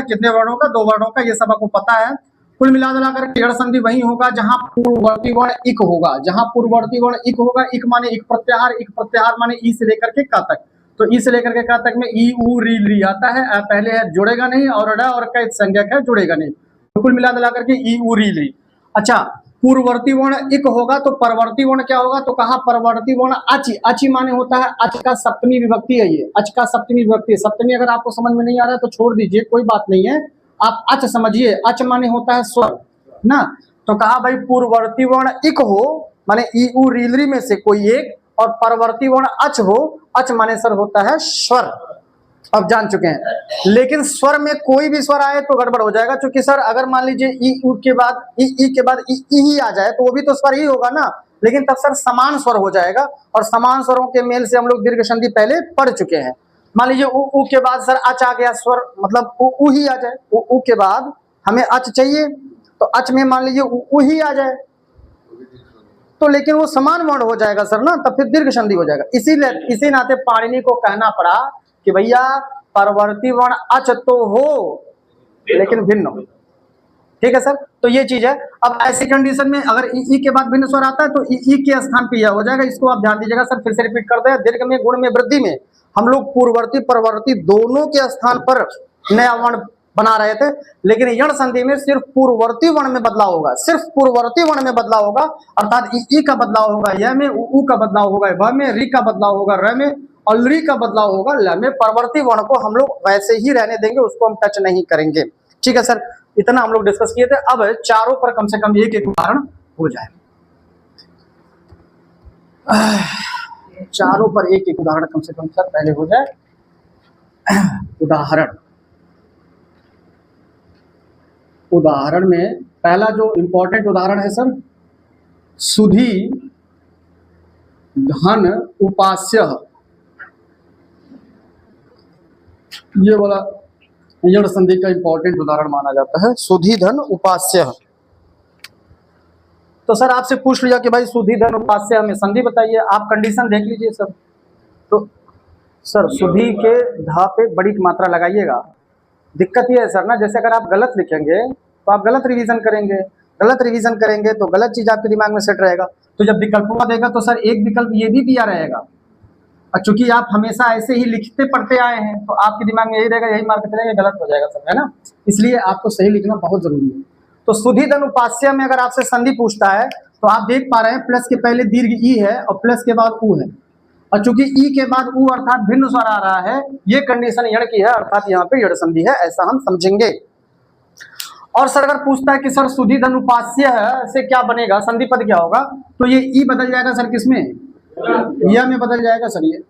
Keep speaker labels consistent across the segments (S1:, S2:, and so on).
S1: कितने वर्णों का? 2 वर्णों का, ये सब आपको पता है। कुल मिला कर यण संधि वही होगा जहां पूर्ववर्ती वर्ण इक होगा, जहां पूर्ववर्ती वर्ण इक होगा। इक माने इक प्रत्याहार, इक प्रत्याहार माने ई से लेकर के का तक। तो ई से लेकर के का तक में ई उ री ली आता है, पहले है जुड़ेगा नहीं, और ड और क संज्ञक है जुड़ेगा नहीं। तो कुल मिला करके ई उ री ली। अच्छा, पूर्ववर्ती वर्ण इक होगा तो परवर्ती वर्ण क्या होगा? तो कहा परवर्ती वर्ण अच। अच माने होता है अच का सप्तमी विभक्ति है, ये अच का सप्तमी विभक्ति है। सप्तमी अगर आपको समझ में नहीं आ रहा है तो छोड़ दीजिए, कोई बात नहीं है, आप अच समझिए। अच माने होता है स्वर ना। तो कहा भाई पूर्ववर्ती वर्ण इक हो माने ई उ रीलरी में से कोई एक, और परवर्ती वर्ण अच हो, अच माने सर होता है स्वर। अब जान चुके हैं। लेकिन स्वर में कोई भी स्वर आए तो गड़बड़ हो जाएगा, क्योंकि सर अगर मान लीजिए ई उ के बाद ई के बाद ई ही आ जाए तो वो भी तो स्वर ही होगा ना, लेकिन तब सर समान स्वर हो जाएगा, और समान स्वरों के मेल से हम लोग दीर्घ संधि पहले पढ़ चुके हैं। मान लीजिए उ के बाद सर अच आ गया स्वर, मतलब उ ही आ जाए। उ के बाद हमें अच चाहिए, तो अच में मान लीजिए उ ही आ जाए, तो लेकिन वो समान वर्ण हो जाएगा सर ना, तब फिर दीर्घ संधि हो जाएगा। इसी नाते पाणिनि को कहना पड़ा कि भैया परवर्ती वर्ण अच तो हो लेकिन भिन्न हो। ठीक है सर, तो ये चीज है। अब ऐसी कंडीशन में अगर ई के बाद भिन्न स्वर आता है तो ई के स्थान पे यह हो जाएगा। इसको आप ध्यान दीजिएगा सर, फिर से रिपीट कर दे। दीर्घ में, गुण में, वृद्धि में हम लोग पूर्ववर्ती परवर्ती दोनों के स्थान पर नया वर्ण बना रहे थे, लेकिन यण संधि में सिर्फ पूर्ववर्ती वर्ण में बदलाव होगा, सिर्फ पूर्ववर्ती वर्ण में बदलाव होगा। अर्थात ई का बदलाव होगा य में, उ का बदलाव होगा व में, री का बदलाव होगा र में, और ली का बदलाव होगा ल में। परवर्ती वर्ण को हम लोग वैसे ही रहने देंगे, उसको हम टच नहीं करेंगे। ठीक है सर, इतना हम लोग डिस्कस किए थे। अब चारों पर कम से कम एक उदाहरण हो जाए, चारों पर एक उदाहरण कम से कम सर पहले हो जाए। उदाहरण में पहला जो इंपॉर्टेंट उदाहरण है सर, सुधी धन उपास्य। ये वाला यण संधि का इंपॉर्टेंट उदाहरण माना जाता है, सुधी धन उपास्य। तो सर आपसे पूछ लिया कि भाई सुधी धन उपास्य हमें संधि बताइए, आप कंडीशन देख लीजिए सर। तो सर सुधी के धा पे बड़ी मात्रा लगाइएगा। दिक्कत ये है सर ना, जैसे अगर आप गलत लिखेंगे तो आप गलत रिवीजन करेंगे, गलत रिवीजन करेंगे तो गलत चीज आपके दिमाग में सेट रहेगा। तो जब विकल्पों देगा तो सर एक विकल्प ये भी दिया रहेगा, और चूंकि आप हमेशा ऐसे ही लिखते पढ़ते आए हैं तो आपके दिमाग में यही रहेगा, यही मार्क चलेगा, गलत हो जाएगा सर, है ना। इसलिए आपको सही लिखना बहुत जरूरी है। तो सुधी धन उपास्य में अगर आपसे संधि पूछता है तो आप देख पा रहे हैं प्लस के पहले दीर्घ ई है और प्लस के बाद उ है, और चूंकि ई के बाद उ अर्थात भिन्न स्वर आ रहा है, ये कंडीशन यण की है, अर्थात यहाँ पे यण संधि है, ऐसा हम समझेंगे। और सर अगर पूछता है कि सर सुधी धन उपास्य से क्या बनेगा, संधि पद क्या होगा, तो ये ई बदल जाएगा सर किसमें, या में बदल जाएगा सर। ये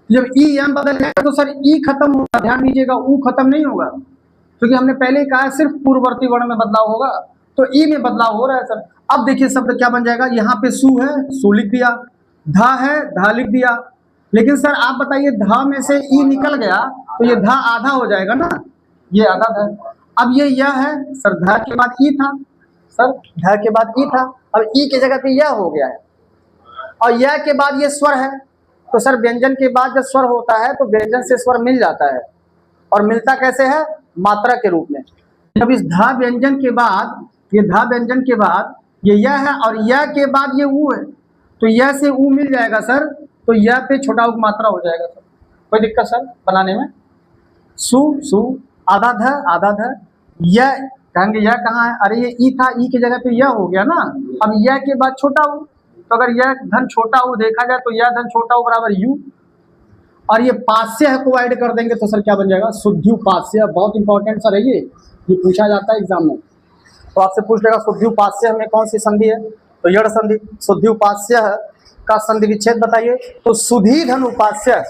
S1: जब ई एम बदल जाएगा तो सर ई खत्म होगा, ध्यान दीजिएगा, उ खत्म नहीं होगा, क्योंकि हमने पहले ही कहा सिर्फ पूर्ववर्ती वर्ण में बदलाव होगा, तो ई में बदलाव हो रहा है सर। अब देखिए शब्द क्या बन जाएगा, यहाँ पे सु है, सु लिख दिया, धा है, धा लिख दिया। लेकिन सर आप बताइए धा में से ई निकल गया तो ये धा आधा हो जाएगा ना, ये आधा था। अब ये यह है सर, धा के बाद ई था सर, धा के बाद ई था, अब ई के जगह पे यह हो गया है, और यह के बाद ये स्वर है। तो सर व्यंजन के बाद जब स्वर होता है तो व्यंजन से स्वर मिल जाता है, और मिलता कैसे है, मात्रा के रूप में। जब इस धा व्यंजन के बाद, ये धा व्यंजन के बाद ये यह है, और यह के बाद ये उ है, तो यह से उ मिल जाएगा सर, तो यह पे छोटा उप मात्रा हो जाएगा सर। कोई दिक्कत सर बनाने में। सु सु आधा ध, यह कहेंगे यह कहाँ है, अरे ये ई था, ई की जगह पे यह हो गया ना। अब यह के बाद छोटा उ, तो अगर यह धन छोटा उ देखा जाए तो यह धन छोटा उ बराबर यू, और ये पास्य को ऐड कर देंगे तो सर क्या बन जाएगा, शुद्धि उपास्य। बहुत इंपॉर्टेंट सर है ये पूछा जाता है एग्जाम में, तो आपसे पूछ लेगा शुद्धि उपास्य में कौन सी संधि है, तो यण संधि। शुद्धि उपास्य का संधि विच्छेद बताइए, तो सुधी धन उपास्य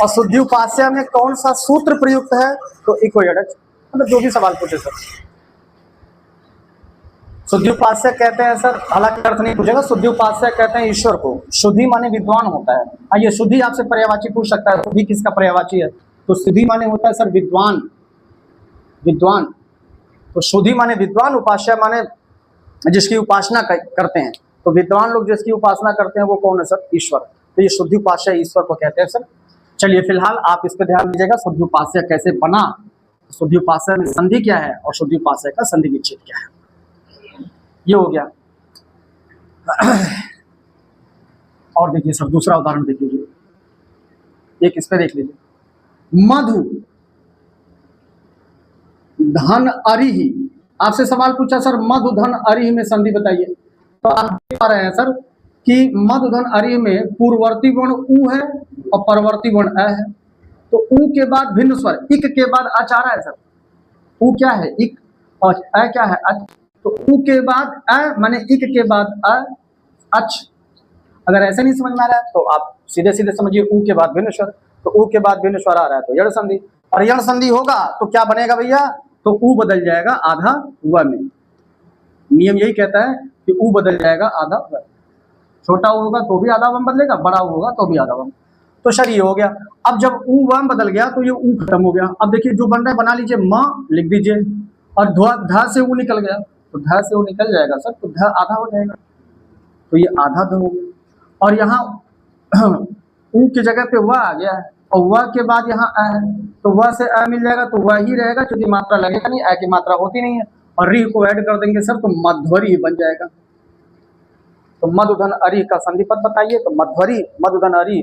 S1: और शुद्धि उपास्य में कौन सा सूत्र प्रयुक्त है, तो इको यडच, मतलब जो भी सवाल पूछे सर। शुद्धि उपास्य कहते हैं सर, हालांकि अर्थ नहीं पूछेगा, शुद्धि उपास्य कहते हैं ईश्वर को। शुद्धि माने विद्वान होता है। आइए शुद्धि आपसे पर्यायवाची पूछ सकता है, शुद्धि किसका पर्यायवाची है, तो शुद्धि माने होता है सर विद्वान, विद्वान। तो शुद्धि माने विद्वान, उपास्य माने जिसकी उपासना करते हैं, तो विद्वान लोग जिसकी उपासना करते हैं वो कौन है सर, ईश्वर। तो ये शुद्धि उपास्य ईश्वर को कहते हैं सर। चलिए फिलहाल आप इस पे ध्यान दीजिएगा, शुद्ध्युपास्य कैसे बना, शुद्ध्युपास्य में संधि क्या है और शुद्ध्युपास्य का संधि विच्छेद क्या है, ये हो गया। और देखिए सर दूसरा उदाहरण देख लीजिए, एक इस पे देख लीजिए, मधु धन अरिहि। आपसे सवाल पूछा सर मधु धन अरिहि में संधि बताइए, तो आप देख पा रहे हैं सर कि मधु धन अरिहि में पूर्ववर्ती वर्ण उ है और परवर्ती वर्ण अ है, तो उ के बाद भिन्न स्वर इक के बाद अच आ रहा है सर, उ क्या है इक और अ क्या है अच, तो उ के बाद अ माने इक के बाद अ अच। अगर ऐसे नहीं समझ में आ रहा है तो आप सीधे सीधे समझिए उ के बाद भिन्न स्वर, तो उ के बाद भिन्न स्वर आ रहा है तो यण संधि, और यण संधि होगा तो क्या बनेगा भैया, तो उ बदल जाएगा आधा व में। नियम यही कहता है कि उ बदल जाएगा आधा व, छोटा उ होगा तो भी आधा व बदलेगा, बड़ा उ होगा तो भी आधा व। तो सर ये हो गया। अब जब उ व बदल गया तो ये उ खत्म हो गया। अब देखिए जो बन रहा है बना लीजिए, म लिख दीजिए और ध से उ निकल गया, तो ध से उ निकल जाएगा सर, तो ध आधा हो जाएगा, तो ये आधा ध हो गया। और यहाँ उ की जगह पे व आ गया है और व के बाद यहाँ अ है, तो व से अ मिल जाएगा तो व ही रहेगा क्योंकि मात्रा लगेगा नहीं, अ की मात्रा होती नहीं है, और री को ऐड कर देंगे सर तो मध्वरी बन जाएगा। तो मधुधन अरि का संधि पद बताइए, तो मध्वरी मधुधन अरि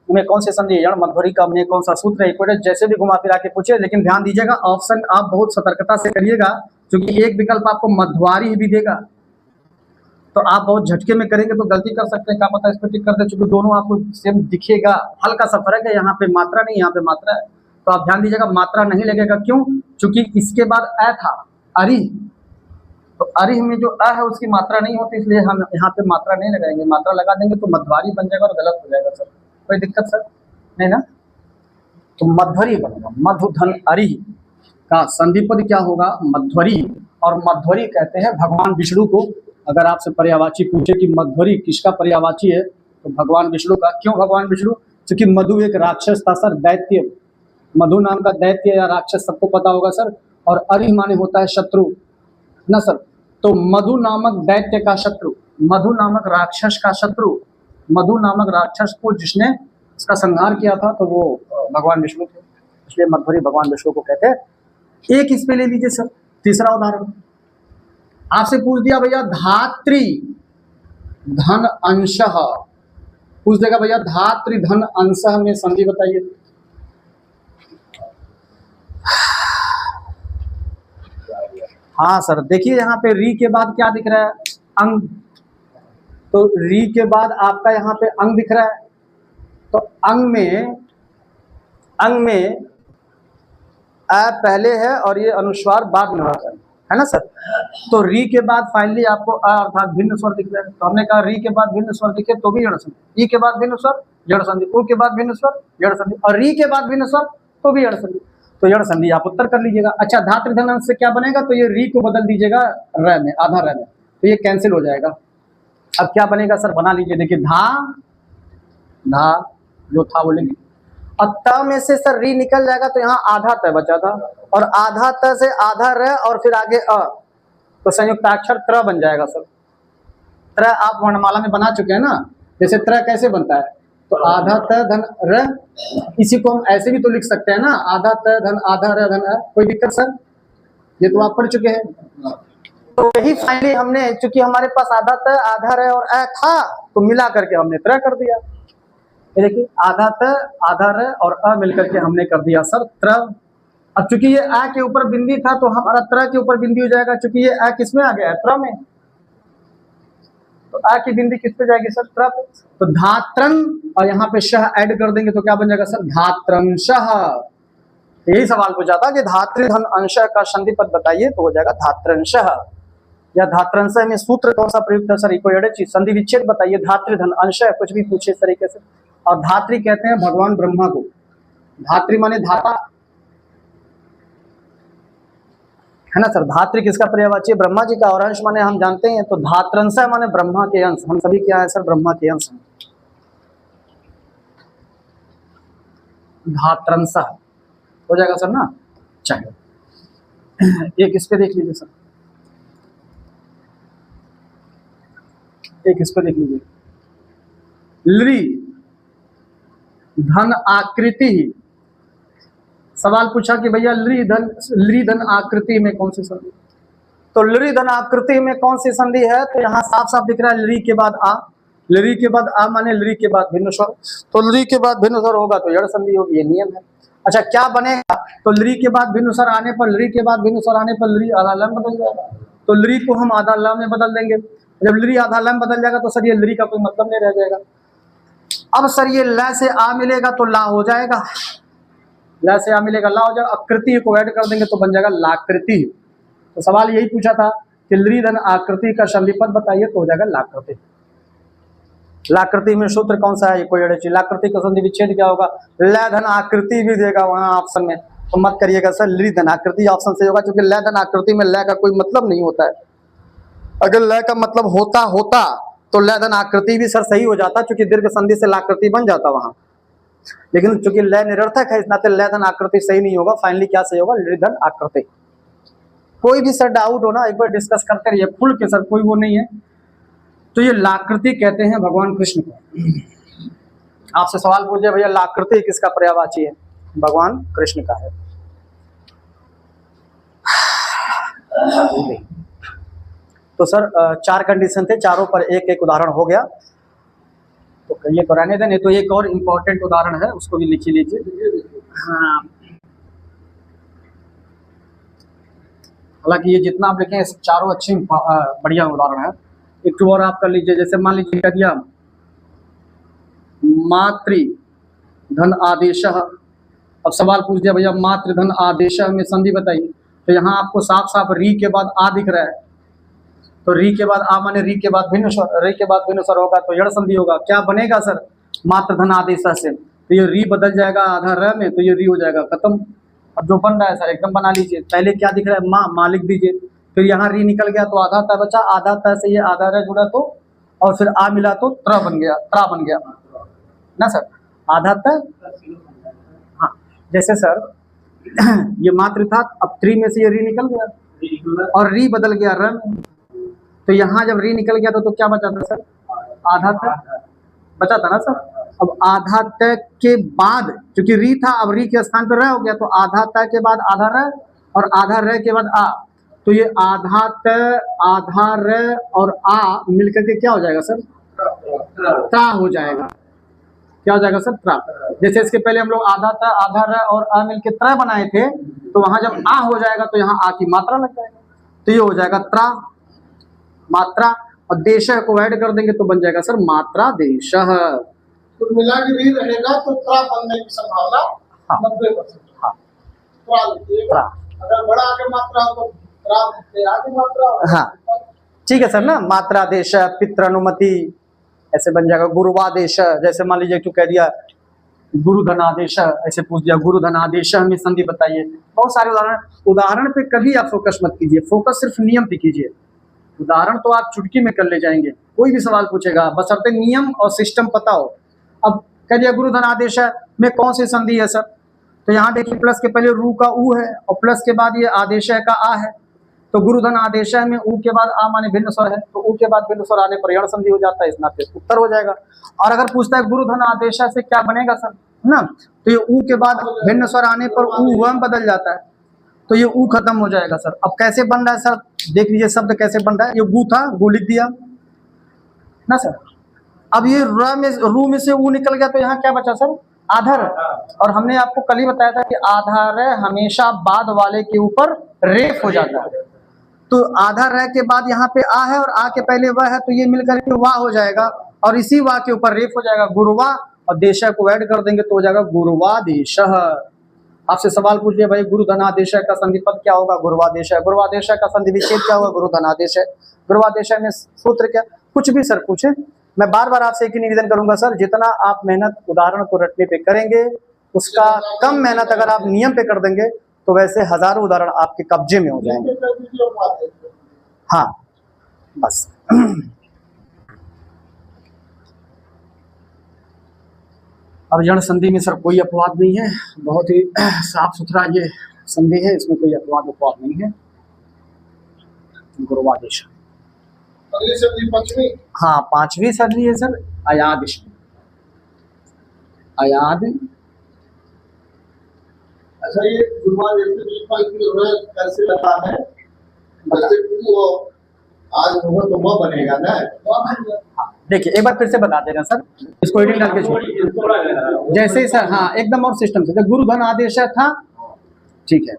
S1: में कौन से संधि है, मध्वरी का में कौन सा सूत्र है, जैसे भी घुमा फिरा के पूछे, लेकिन ध्यान दीजिएगा ऑप्शन आप बहुत सतर्कता से करिएगा क्योंकि एक विकल्प आपको मध्वारी भी देगा, तो आप बहुत झटके में करेंगे तो गलती कर सकते हैं, क्या पता इस पर टिक कर दे, क्योंकि दोनों आपको सेम दिखेगा, हल्का सा फर्क है, यहाँ पे मात्रा नहीं यहाँ पे मात्रा है, तो आप ध्यान दीजिएगा मात्रा नहीं लगेगा, क्यों, क्योंकि इसके बाद अ था अरि, तो अरि में जो अ है उसकी मात्रा नहीं होती, इसलिए हम यहाँ पे मात्रा नहीं लगाएंगे, मात्रा लगा देंगे तो मध्वारी बन जाएगा और गलत हो जाएगा सर, कोई दिक्कत सर नहीं ना, तो मध्वरी बनेगा। मधुधन अरि का संधि पद क्या होगा, मध्वरी, और मध्वरी कहते हैं भगवान विष्णु को। अगर आपसे पर्यायवाची पूछे कि मध्वरी किसका पर्यायवाची है तो भगवान विष्णु का। क्यों भगवान विष्णु, क्योंकि मधु एक राक्षस था सर, दैत्य, मधु नाम का दैत्य या राक्षस सबको पता होगा सर, और अरि माने होता है शत्रु ना सर, तो मधु नामक दैत्य का शत्रु, मधु नामक राक्षस का शत्रु, मधु नामक राक्षस को जिसने इसका संहार किया था तो वो भगवान विष्णु थे, इसलिए मध्वरी भगवान विष्णु को कहते हैं। एक इस पे ले लीजिए सर, तीसरा उदाहरण आपसे पूछ दिया भैया धात्री धन अंशः, पूछ देगा भैया धात्री धन अंशः में संधि बताइए। हाँ सर देखिए यहाँ पे री के बाद क्या दिख रहा है, अंग, तो री के बाद आपका यहाँ पे अंग दिख रहा है, तो अंग में अ पहले है और ये अनुस्वार बाद में होता है ना सर, तो री के बाद फाइनली आपको अ अर्थात भिन्न स्वर दिख रहा है, तो हमने कहा री के बाद भिन्न स्वर दिखे तो भी जड़ संधि, ई के बाद भिन्न स्वर जड़ संधि, उ के बाद भिन्न स्वर जड़ संधि, और री के बाद भिन्न स्वर तो भी जड़ संधि, तो जड़ संधि आप उत्तर कर लीजिएगा। अच्छा धातृधन अंश से क्या बनेगा, तो ये री को बदल दीजिएगा र में, आधा र में, तो ये कैंसिल हो जाएगा। अब क्या बनेगा सर, बना लीजिए, देखिए धा जो था वो लेंगे, अब त में से सर री निकल जाएगा तो यहाँ आधा त बचा था, और आधा त से आधा र और फिर आगे अ, तो संयुक्ताक्षर त्र बन जाएगा सर। त्र आप वर्णमाला में बना चुके हैं ना, जैसे त्र कैसे बनता है, तो आधा त धन र, इसी को हम ऐसे भी तो लिख सकते हैं ना, आधा त धन आधा र धन अ, कोई दिक्कत सर, ये तो आप पढ़ चुके हैं। तो यही फाइनली हमने, चूंकि हमारे पास आधा त आधा र और अ था तो मिला करके हमने त्र कर दिया, ये देखिए आधा त आधा र और अ मिलकर के हमने कर दिया सर त्र। अब चूंकि ये अ के ऊपर बिंदी था तो हमारा त्र के ऊपर बिंदी हो जाएगा, चूंकि ये अ किस में आ गया है, त्र में, तो अ की बिंदी किस पे जाएगी सर, त्र पे, तो धात्रन, और यहाँ पे शह ऐड कर देंगे तो क्या बन जाएगा सर, धात्रंशः। यही सवाल पूछा था कि धातृधन अंश का संधि पद बताइए, तो हो जाएगा धात्रंशः, या धात्रंशः में सूत्र कौन सा प्रयुक्त है सर, कोई चीज संधि विच्छेद बताइए, धातृधन अंश कुछ भी पूछे इस तरीके से। और धात्री कहते हैं भगवान ब्रह्मा को, धात्री माने धाता है ना सर, धात्री किसका पर्यायवाची है, ब्रह्मा जी का, और अंश माने हम जानते हैं, तो धात्रंशः माने ब्रह्मा के अंश, हम सभी क्या है सर, ब्रह्मा के अंश, धात्रंशः हो जाएगा सर ना। चलिए एक इस पे देख लीजिए सर, एक इस पे देख लीजिए, ली धन आकृति ही। सवाल पूछा कि भैया लृ धन आकृति में कौन सी संधि, तो लृ धन आकृति में कौन सी संधि है, तो यहाँ साफ साफ दिख रहा है लृ के बाद आ, लृ के बाद आ माने लृ के बाद भिन्न स्वर, तो लृ के बाद भिन्न स्वर होगा तो जड़ संधि होगी, ये नियम है। अच्छा क्या बनेगा, तो लृ के बाद भिन्न स्वर आने पर, लृ के बाद भिन्न स्वर आने पर लृ आधा लम बदल जाएगा, तो लृ को हम आधा लम में बदल देंगे। जब लृ आधा लम बदल जाएगा तो सर ये लृ का कोई मतलब नहीं रह जाएगा। अब सर ये ल से आ मिलेगा तो ला हो जाएगा, ल से आ मिलेगा ला हो जाएगा, आकृति को ऐड कर देंगे तो बन जाएगा लाकृति। तो सवाल यही पूछा था कि लृ धन आकृति का संधि पद बताइए, तो हो जाएगा लाकृति। लाकृति में सूत्र कौन सा है, ये कोई अड़े चीज, लाकृति का संधि विच्छेद क्या होगा, ल धन आकृति भी देगा वहां ऑप्शन में, तो मत करिएगा सर लृ धन आकृति ऑप्शन से होगा, क्योंकि ल धन आकृति में ल का कोई मतलब नहीं होता है। अगर ल का मतलब होता तो ल धन आकृति भी सर सही हो जाता, क्योंकि दीर्घ संधि से लाकृति बन जाता वहां, लेकिन चूंकि ल निरर्थक है इस नाते ल धन आकृति सही नहीं होगा। फाइनली क्या सही होगा, लृ धन आकृति। कोई भी सर डाउट हो ना एक बार डिस्कस करते रहिए खुल के, सर कोई वो नहीं है। तो ये लाकृति कहते हैं भगवान कृष्ण को। आपसे सवाल पूछे भैया लाकृति किसका पर्यायवाची है, भगवान कृष्ण का है। तो सर 4 कंडीशन थे, चारों पर एक एक उदाहरण हो गया, तो ये तो रहने दें। तो एक और इम्पोर्टेंट उदाहरण है, उसको भी लिख लीजिए। हाँ, हालांकि ये जितना आप लिखें चारों अच्छे बढ़िया उदाहरण है। एक तो और आप कर लीजिए, जैसे मान लीजिए क्या दिया, मातृ धन आदेश। अब सवाल पूछ दिया भैया मातृ धन आदेश में संधि बताइए, तो यहाँ आपको साफ साफ री के बाद आ दिख रहा है, तो री के बाद आ माने री के बाद भिन्न स्वर, री के बाद भिन्न स्वर होगा तो जड़ संधि होगा। क्या बनेगा सर, मातृ धन आदेश से, तो ये री बदल जाएगा आधा र में, तो ये री हो जाएगा खत्म। अब जो बन रहा है सर एकदम बना लीजिए। पहले क्या दिख रहा है, माँ लिख दीजिए, फिर यहाँ री निकल गया तो आधा ता बचा, आधा ता से ये आधा र जुड़ा तो, और फिर आ मिला तो त्र बन गया, त्रा बन गया ना सर, आधा ता। हाँ जैसे सर ये मातृ था, अब 3 में से ये री निकल गया और री बदल गया र में, तो यहाँ जब री निकल गया तो क्या बचा था सर, आधा तक बचा था ना सर। अब आधा तक के बाद क्योंकि री था, अब री के स्थान पर र हो गया, तो आधा तक के बाद आधा र और आधा र के बाद आ, तो ये आधा त आधा र और आ मिलकर के क्या हो जाएगा सर, त्रा हो जाएगा। क्या हो जाएगा सर, त्रा। जैसे इसके पहले हम लोग आधा त आधा र और आ मिलकर त्र बनाए थे, तो वहां जब आ हो जाएगा तो यहाँ आ की मात्रा लग जाएगा, तो ये हो जाएगा त्रा मात्रा, और देश को ऐड कर देंगे तो बन जाएगा सर मात्रा देश।
S2: तो मिला के भी रहेगा तो त्रा बनने की संभावना 90%।
S1: हाँ
S2: त्रा, अगर बड़ा आगे मात्रा हो तो त्रा से आगे मात्रा।
S1: हाँ ठीक है सर ना, मात्रा देश, पितृ अनुमति ऐसे बन जाएगा। गुरुवादेश, जैसे मान लीजिए क्यों कह दिया गुरु धनादेश, ऐसे पूछ दिया गुरु धनादेश में संधि बताइए। बहुत सारे उदाहरण पे कभी आप फोकस मत कीजिए, फोकस सिर्फ नियम पे कीजिए। उदाहरण तो आप चुटकी में कर ले जाएंगे, कोई भी सवाल पूछेगा बशर्ते नियम और सिस्टम पता हो। अब कह दिया गुरु धन आदेश में कौन सी संधि है सर, तो यहाँ देखिए प्लस के पहले रू का ऊ है और प्लस के बाद ये आदेश का आ है, तो गुरु धन आदेश में ऊ के बाद आ माने भिन्न स्वर है, तो ऊ के बाद भिन्न स्वर आने पर यण संधि हो जाता है, इस नाते उत्तर हो जाएगा। और अगर पूछता है गुरु धन आदेश से क्या बनेगा सर ना, तो ये ऊ के बाद भिन्न स्वर आने पर ऊ वम बदल जाता है, तो ये ऊ खत्म हो जाएगा सर। अब कैसे बन रहा है सर, देख लीजिए शब्द कैसे बन रहा है, ये गु था गु लिख दिया ना सर, अब ये रू में से ऊ निकल गया तो यहाँ क्या बचा सर, आधा र। और हमने आपको कल ही बताया था कि आधा र हमेशा बाद वाले के ऊपर रेफ हो जाता है, तो आधा र के बाद यहाँ पे आ है और आ के पहले वह है, तो ये मिलकर के वाह हो जाएगा और इसी वाह के ऊपर रेफ हो जाएगा गुरुवा, और देश को ऐड कर देंगे तो हो जाएगा गुरुवादेश। आपसे सवाल पूछ लिया भाई गुरु धनादेश का संधि पद क्या होगा, गुरुवादेश है। गुरुवादेश का संधि विच्छेद क्या होगा, गुरु धनादेश है। गुरुवादेश में सूत्र क्या, कुछ भी सर पूछे। मैं बार बार आपसे एक ही निवेदन करूंगा सर, जितना आप मेहनत उदाहरण को रटने पे करेंगे उसका कम मेहनत अगर आप नियम पे कर देंगे तो वैसे हजारों उदाहरण आपके कब्जे में हो जाएंगे। हाँ बस अब जन संधि में सर कोई अपवाद नहीं है, बहुत ही साफ सुथरा ये संधि है, इसमें कोई अपवाद नहीं है। गुरुवादेश
S2: अगली संधि पंचमी,
S1: हाँ 5वीं संधि है सर अयादेश। अयाद
S2: अच्छा ये शुरुआत जैसे बीच में जो है कैसे लगा है जैसे कि वो आज होगा तो वो बनेगा ना
S1: देखिए एक बार फिर से बता देना सर, इसको एडिट डाल के छोड़ जैसे ही सर, हाँ एकदम और सिस्टम से गुरु धन आदेश था, ठीक है।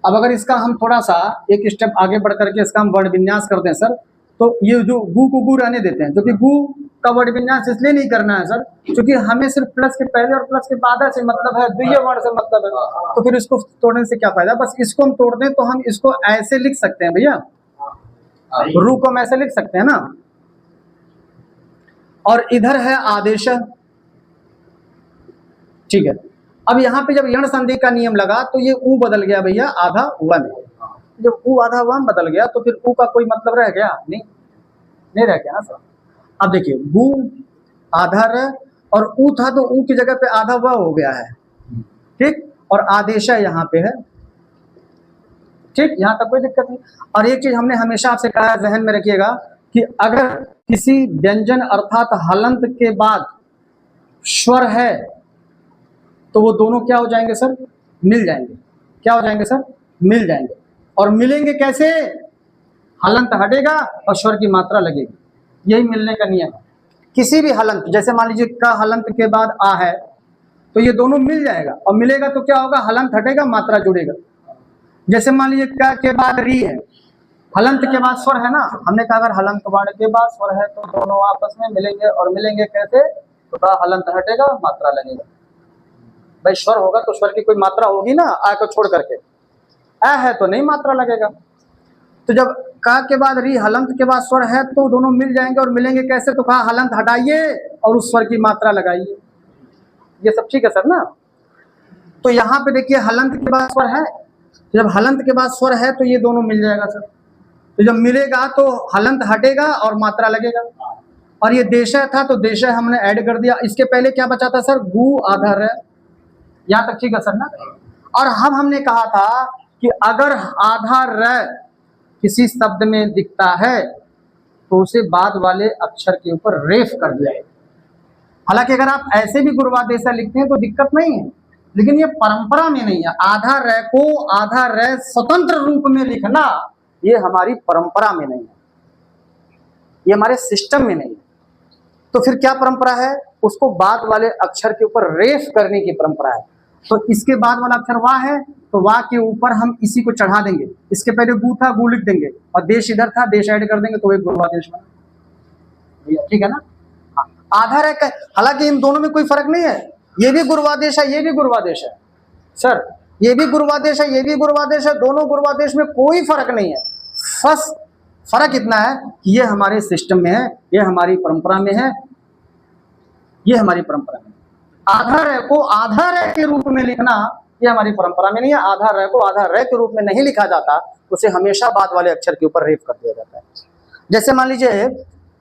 S1: अब अगर इसका हम थोड़ा सा एक स्टेप आगे बढ़ करके इसका हम वर्ड विन्यास करते हैं सर, तो ये जो गु को गु रहने देते हैं, जो कि गु का वर्ड विन्यास इसलिए नहीं करना है सर क्योंकि हमें सिर्फ प्लस के पहले और प्लस के बाद से मतलब है, द्वितीय वर्ण से मतलब है, तो फिर इसको तोड़ने से क्या फायदा। बस इसको हम तोड़ दें तो हम इसको ऐसे लिख सकते हैं भैया, रू को हम ऐसे लिख सकते हैं ना, और इधर है आदेश, ठीक है। अब यहाँ पे जब यण संधि का नियम लगा तो ये ऊ बदल गया भैया आधा वन, जब ऊ आधा वन बदल गया तो फिर ऊ का कोई मतलब रह गया नहीं रह गया ना सर। अब देखिए गु आधा र और ऊ था तो ऊ की जगह पे आधा व हो गया है, ठीक, और आदेश यहाँ पे है, ठीक, यहाँ तक कोई दिक्कत नहीं। और एक चीज हमने हमेशा आपसे कहा है, जहन में रखिएगा कि अगर किसी व्यंजन अर्थात हलंत के बाद स्वर है तो वो दोनों क्या हो जाएंगे सर, मिल जाएंगे। क्या हो जाएंगे सर, मिल जाएंगे। और मिलेंगे कैसे, हलंत हटेगा और स्वर की मात्रा लगेगी, यही मिलने का नियम है। किसी भी हलंत, जैसे मान लीजिए का हलंत के बाद आ है तो ये दोनों मिल जाएगा, और मिलेगा तो क्या होगा, हलंत हटेगा मात्रा जुड़ेगा। जैसे मान लीजिए का के बाद री है, हलंत के बाद स्वर है ना, हमने कहा अगर हलंत वर्ण के बाद स्वर है तो दोनों आपस में मिलेंगे, और मिलेंगे कैसे, तो का हलंत हटेगा मात्रा लगेगा। भाई स्वर होगा तो स्वर की कोई मात्रा होगी ना, आ को छोड़ करके, आ है तो नहीं मात्रा लगेगा। तो जब का के बाद री हलंत के बाद स्वर है तो दोनों मिल जाएंगे, और मिलेंगे कैसे, तो कहा हलंत हटाइए और उस स्वर की मात्रा लगाइए। ये सब ठीक है सर ना। तो यहाँ पे देखिए हलंत के बाद स्वर है, जब हलंत के बाद स्वर है तो ये दोनों मिल जाएगा सर। तो जब मिलेगा तो हलंत हटेगा और मात्रा लगेगा। और ये देशय था तो देशय हमने ऐड कर दिया। इसके पहले क्या बचा था सर, गु आधा र, यहाँ तक ठीक है सर ना। और हमने कहा था कि अगर आधा र किसी शब्द में दिखता है तो उसे बाद वाले अक्षर के ऊपर रेफ कर दिया। हालांकि अगर आप ऐसे भी गुरुवादेशा लिखते हैं तो दिक्कत नहीं है, लेकिन ये परंपरा में नहीं है। आधा र को आधा र स्वतंत्र रूप में लिखना ये हमारी परंपरा में नहीं है, ये हमारे सिस्टम में नहीं है। तो फिर क्या परंपरा है, उसको बाद वाले अक्षर के ऊपर रेफ करने की परंपरा है। तो इसके बाद वाला अक्षर वाह है तो वाह के ऊपर हम इसी को चढ़ा देंगे। इसके पहले गु था, गु लिख देंगे, और देश इधर था, देश ऐड कर देंगे, तो एक गुरुवादेश बना। ठीक है ना। आधा र, हालांकि इन दोनों में कोई फर्क नहीं है, ये भी गुरुवादेश है, ये भी गुरुवादेश है सर, ये भी गुरुवादेश है, ये भी गुरुवादेश है, दोनों गुरुवादेश में कोई फर्क नहीं है। बस फर्क इतना है कि ये हमारे सिस्टम में है, ये हमारी परंपरा में है, ये हमारी परंपरा में। आधा र को आधा र के रूप में लिखना ये हमारी परंपरा में नहीं है। आधा र को आधा र के रूप में नहीं लिखा जाता, उसे हमेशा बाद वाले अक्षर के ऊपर रेफ कर दिया जाता है। जैसे मान लीजिए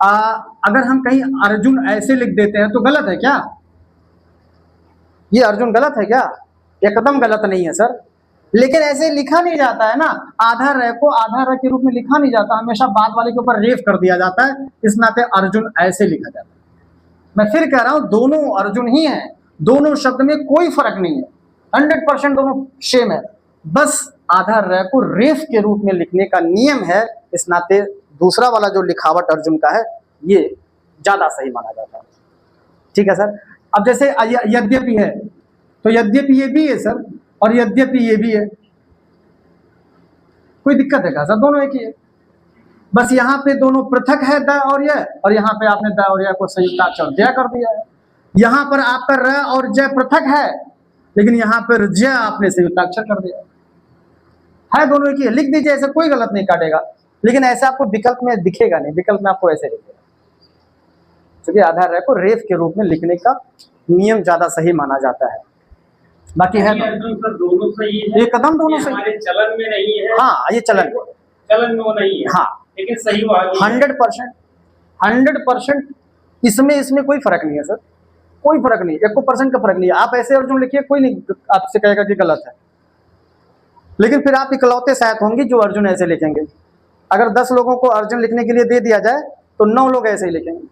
S1: अगर हम कहीं अर्जुन ऐसे लिख देते हैं तो गलत है क्या, ये अर्जुन गलत है क्या, एकदम गलत नहीं है सर, लेकिन ऐसे लिखा नहीं जाता है ना। आधा र को आधा र के रूप में लिखा नहीं जाता, हमेशा बाद वाले के ऊपर रेफ कर दिया जाता है, इस नाते अर्जुन ऐसे लिखा जाता है। मैं फिर कह रहा हूं दोनों अर्जुन ही हैं, दोनों शब्द में कोई फर्क नहीं है, 100% दोनों सेम है। बस आधा र को रेफ के रूप में लिखने का नियम है, इस नाते दूसरा वाला जो लिखावट अर्जुन का है ये ज्यादा सही माना जाता है। ठीक है सर। अब जैसे यद्यपि है तो यद्यपि ये भी है सर, और यद्यपि ये भी है, कोई दिक्कत है क्या सर, दोनों एक ही है। बस यहाँ पे दोनों पृथक है द और य, और यहाँ पे आपने द और य को संयुक्ताक्षर जय कर दिया है। यहाँ पर आपका र और जय पृथक है, लेकिन यहाँ पर जय आपने संयुक्ताक्षर कर दिया है, दोनों एक ही है। लिख दीजिए, ऐसे कोई गलत नहीं काटेगा, लेकिन ऐसे आपको विकल्प में दिखेगा नहीं, विकल्प में आपको ऐसे दिखेगा, क्योंकि आधा र को रेफ के रूप में लिखने का नियम ज्यादा सही माना जाता है। बाकी है
S3: दोनों सही है,
S2: एकदम दोनों सही,
S3: हमारे चलन में नहीं है।
S2: हाँ ये चलन
S3: में वो नहीं है,
S2: हाँ,
S3: लेकिन सही वो
S2: 100% इसमें कोई फर्क नहीं है सर, कोई फर्क नहीं, 1% का फर्क नहीं है। आप ऐसे अर्जुन लिखिए, कोई नहीं आपसे कहेगा कि गलत है, लेकिन फिर आप इकलौते शायद होंगे जो अर्जुन ऐसे लिखेंगे। अगर 10 लोगों को अर्जुन लिखने के लिए दे दिया जाए तो 9 लोग ऐसे ही लिखेंगे,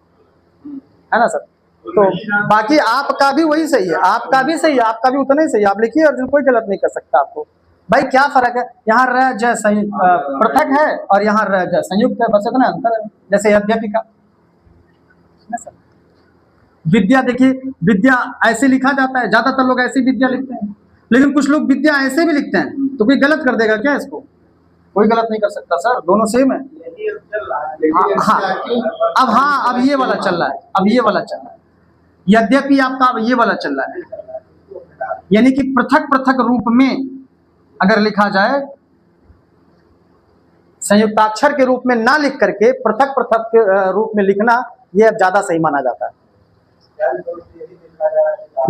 S2: है ना सर।
S1: तो बाकी आपका भी वही सही है, आपका भी सही है, आपका भी उतना ही सही है, आप लिखिए अर्जुन, कोई गलत नहीं कर सकता आपको। भाई क्या फर्क है, यहाँ र ज पृथक है और यहाँ र ज संयुक्त है, बस इतना अंतर है। जैसे यद्यपि का विद्या, देखिए विद्या ऐसे लिखा जाता है, ज्यादातर लोग ऐसी विद्या लिखते हैं, लेकिन कुछ लोग विद्या ऐसे भी लिखते हैं, तो कोई गलत कर देगा क्या इसको? कोई गलत नहीं कर सकता सर, दोनों सेम है। हाँ, अब ये वाला चल रहा है, अब ये वाला चल रहा है, यद्यपि आपका अब ये वाला चल रहा है, यानी कि पृथक पृथक रूप में अगर लिखा जाए, संयुक्ताक्षर के रूप में ना लिख करके पृथक पृथक के रूप में लिखना, ये अब ज्यादा सही माना जाता है।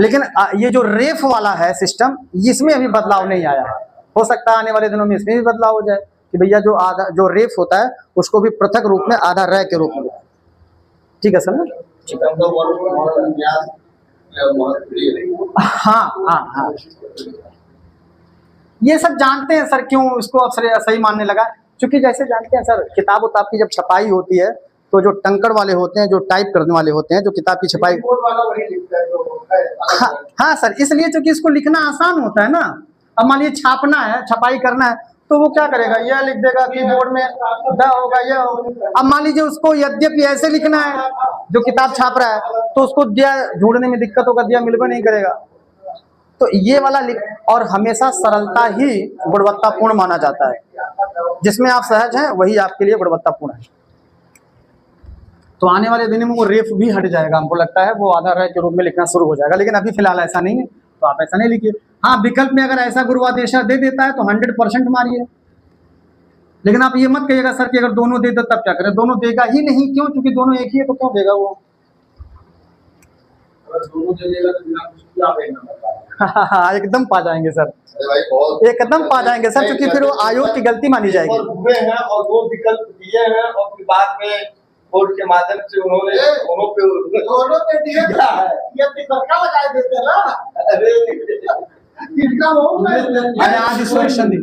S1: लेकिन ये जो रेफ वाला है सिस्टम, इसमें अभी बदलाव नहीं आया है, हो सकता है आने वाले दिनों में इसमें भी बदलाव हो जाए कि भैया जो आधा जो रेफ होता है उसको भी पृथक रूप में आधा र के रूप में, ठीक है सर ना? हाँ, ये सब जानते हैं सर, क्यों इसको अब सही मानने लगा, क्योंकि जैसे जानते हैं सर, किताब उताब की जब छपाई होती है तो जो टंकड़ वाले होते हैं, जो टाइप करने वाले होते हैं, जो किताब की छपाई, हाँ सर, इसलिए क्योंकि इसको लिखना आसान होता है ना। अब मान लीजिए छापना है, छपाई करना है, तो वो क्या करेगा, यह लिख देगा कीबोर्ड में, द होगा यह होगा। अब मान लीजिए उसको यद्यपि ऐसे लिखना है, जो किताब छाप रहा है, तो उसको दिया ढूंढने में दिक्कत होगा, दिया मिलबे नहीं करेगा। तो ये वाला और हमेशा सरलता ही गुणवत्तापूर्ण माना जाता है, जिसमें आप सहज हैं वही आपके लिए गुणवत्तापूर्ण है। तो आने वाले दिन में वो रेफ भी हट जाएगा, हमको लगता है वो आधा र के रूप में लिखना शुरू हो जाएगा, लेकिन अभी फिलहाल ऐसा नहीं है, तो आप ऐसा नहीं लिखिए। हाँ, विकल्प में अगर ऐसा गुरुवादेशा दे देता है तो 100% मारिए, लेकिन आप ये मत कहिएगा सर कि अगर दोनों दे दो तब क्या करें, दोनों देगा ही नहीं, क्यों? क्योंकि दोनों एक ही है, तो क्यों देगा वो?
S3: अगर दोनों दे देगा तो बिना कुछ क्या देना,
S1: एकदम पा जाएंगे सर, एकदम पा जाएंगे सर, क्योंकि फिर वो आयोग की गलती मानी जाएगी।
S4: हुए हैं और दो विकल्प दिए हैं और फिर बाद में बोर्ड के माध्यम से उन्होंने दोनों पे दिया है, ये तिरका लगा देते हैं ना। अरे कितना हो गया
S1: अयाद ईश्वर संधि,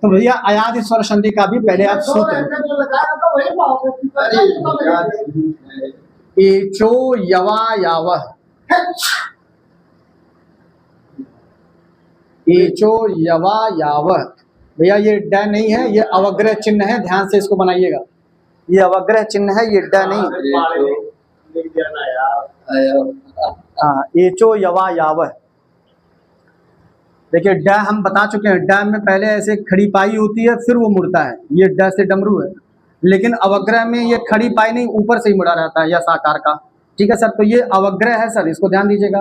S1: तो भैया अयाद ईश्वर संधि का भी पहले आप सूत्र, एचो यवा यावह, एचो यवा यावह, भैया ये ड नहीं है, ये अवग्रह चिन्ह है, ध्यान से इसको बनाइएगा, ये अवग्रह चिन्ह है, ये ड नहीं। हाँ, एचो यवा यावह, देखिए ड हम बता चुके हैं, ड में पहले ऐसे खड़ी पाई होती है, फिर वो मुड़ता है, ये ड से डमरू है, लेकिन अवग्रह में ये खड़ी पाई नहीं, ऊपर से ही मुड़ा रहता है, यस आकार का, ठीक है सर। तो ये अवग्रह है सर, इसको ध्यान दीजिएगा।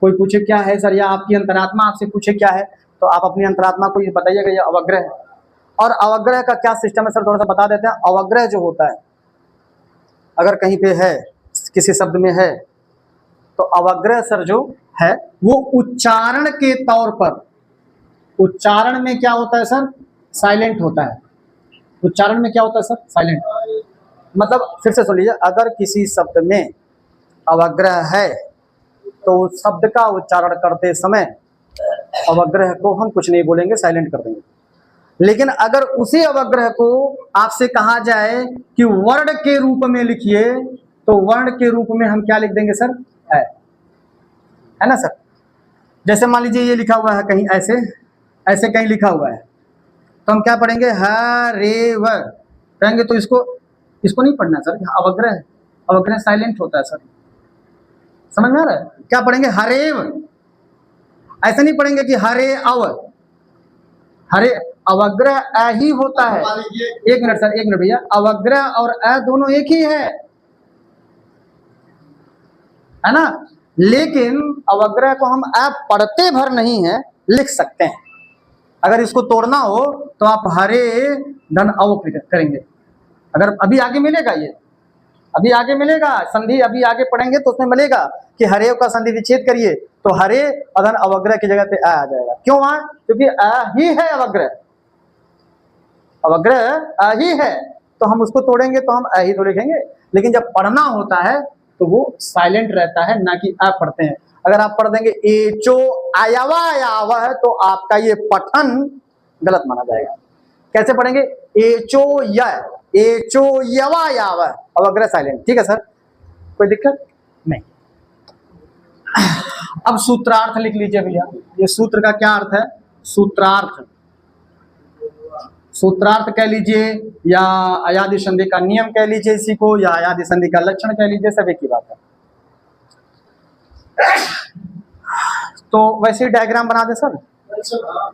S1: कोई पूछे क्या है सर, या आपकी अंतरात्मा आपसे पूछे क्या है, तो आप अपनी अंतरात्मा को ये बताइएगा, ये अवग्रह है। और अवग्रह का क्या सिस्टम है सर, थोड़ा सा बता देते हैं। अवग्रह जो होता है, अगर कहीं पे है, किसी शब्द में है, तो अवग्रह सर जो है वो उच्चारण के तौर पर, उच्चारण में क्या होता है सर, साइलेंट होता है। उच्चारण में क्या होता है सर, साइलेंट। मतलब फिर से सुन लीजिए, अगर किसी शब्द में अवग्रह है तो उस शब्द का उच्चारण करते समय अवग्रह को हम कुछ नहीं बोलेंगे, साइलेंट कर देंगे। लेकिन अगर उसी अवग्रह को आपसे कहा जाए कि वर्ण के रूप में लिखिए, तो वर्ण के रूप में हम क्या लिख देंगे सर, है ना सर। जैसे मान लीजिए ये लिखा हुआ है कहीं ऐसे, ऐसे कहीं लिखा हुआ है, तो हम क्या पढ़ेंगे, हरेव पढ़ेंगे, तो इसको नहीं पढ़ना सर, अवग्रह है, अवग्रह साइलेंट होता है सर, समझ में आ रहा है। क्या पढ़ेंगे, हरेव, ऐसे नहीं पढ़ेंगे कि हरे अव, हरे अवग्रह अ ही होता है। एक मिनट सर, एक मिनट भैया, अवग्रह और अ दोनों एक ही है ना, लेकिन अवग्रह को हम अ पढ़ते भर नहीं है, लिख सकते हैं। अगर इसको तोड़ना हो तो आप हरे धन अव करेंगे। अगर अभी आगे मिलेगा, ये अभी आगे मिलेगा संधि, अभी आगे पढ़ेंगे तो उसमें मिलेगा कि हरे का संधि विच्छेद करिए, तो हरे अधन अवग्रह की जगह पे आ जाएगा। क्यों वहां, क्योंकि अ ही है अवग्रह, अवग्रह अ ही है, तो हम उसको तोड़ेंगे तो हम अ ही तो लिखेंगे। लेकिन जब पढ़ना होता है तो वो साइलेंट रहता है, ना कि अ पढ़ते हैं। अगर आप पढ़ देंगे एचो आयावा आयावा है, तो आपका ये पठन गलत माना जाएगा। कैसे पढ़ेंगे, एचो य, एचो यवा यावा, अवग्रह साइलेंट, ठीक है सर, कोई दिक्कत नहीं।
S2: अब सूत्रार्थ लिख लीजिए भैया। ये सूत्र का क्या अर्थ है? सूत्रार्थ, सूत्रार्थ कह लीजिए या अयादि संधि का नियम कह लीजिए इसी को, या अयादि संधि का लक्षण कह लीजिए, सब एक ही बात है। तो वैसे ही डायग्राम बना दे सर।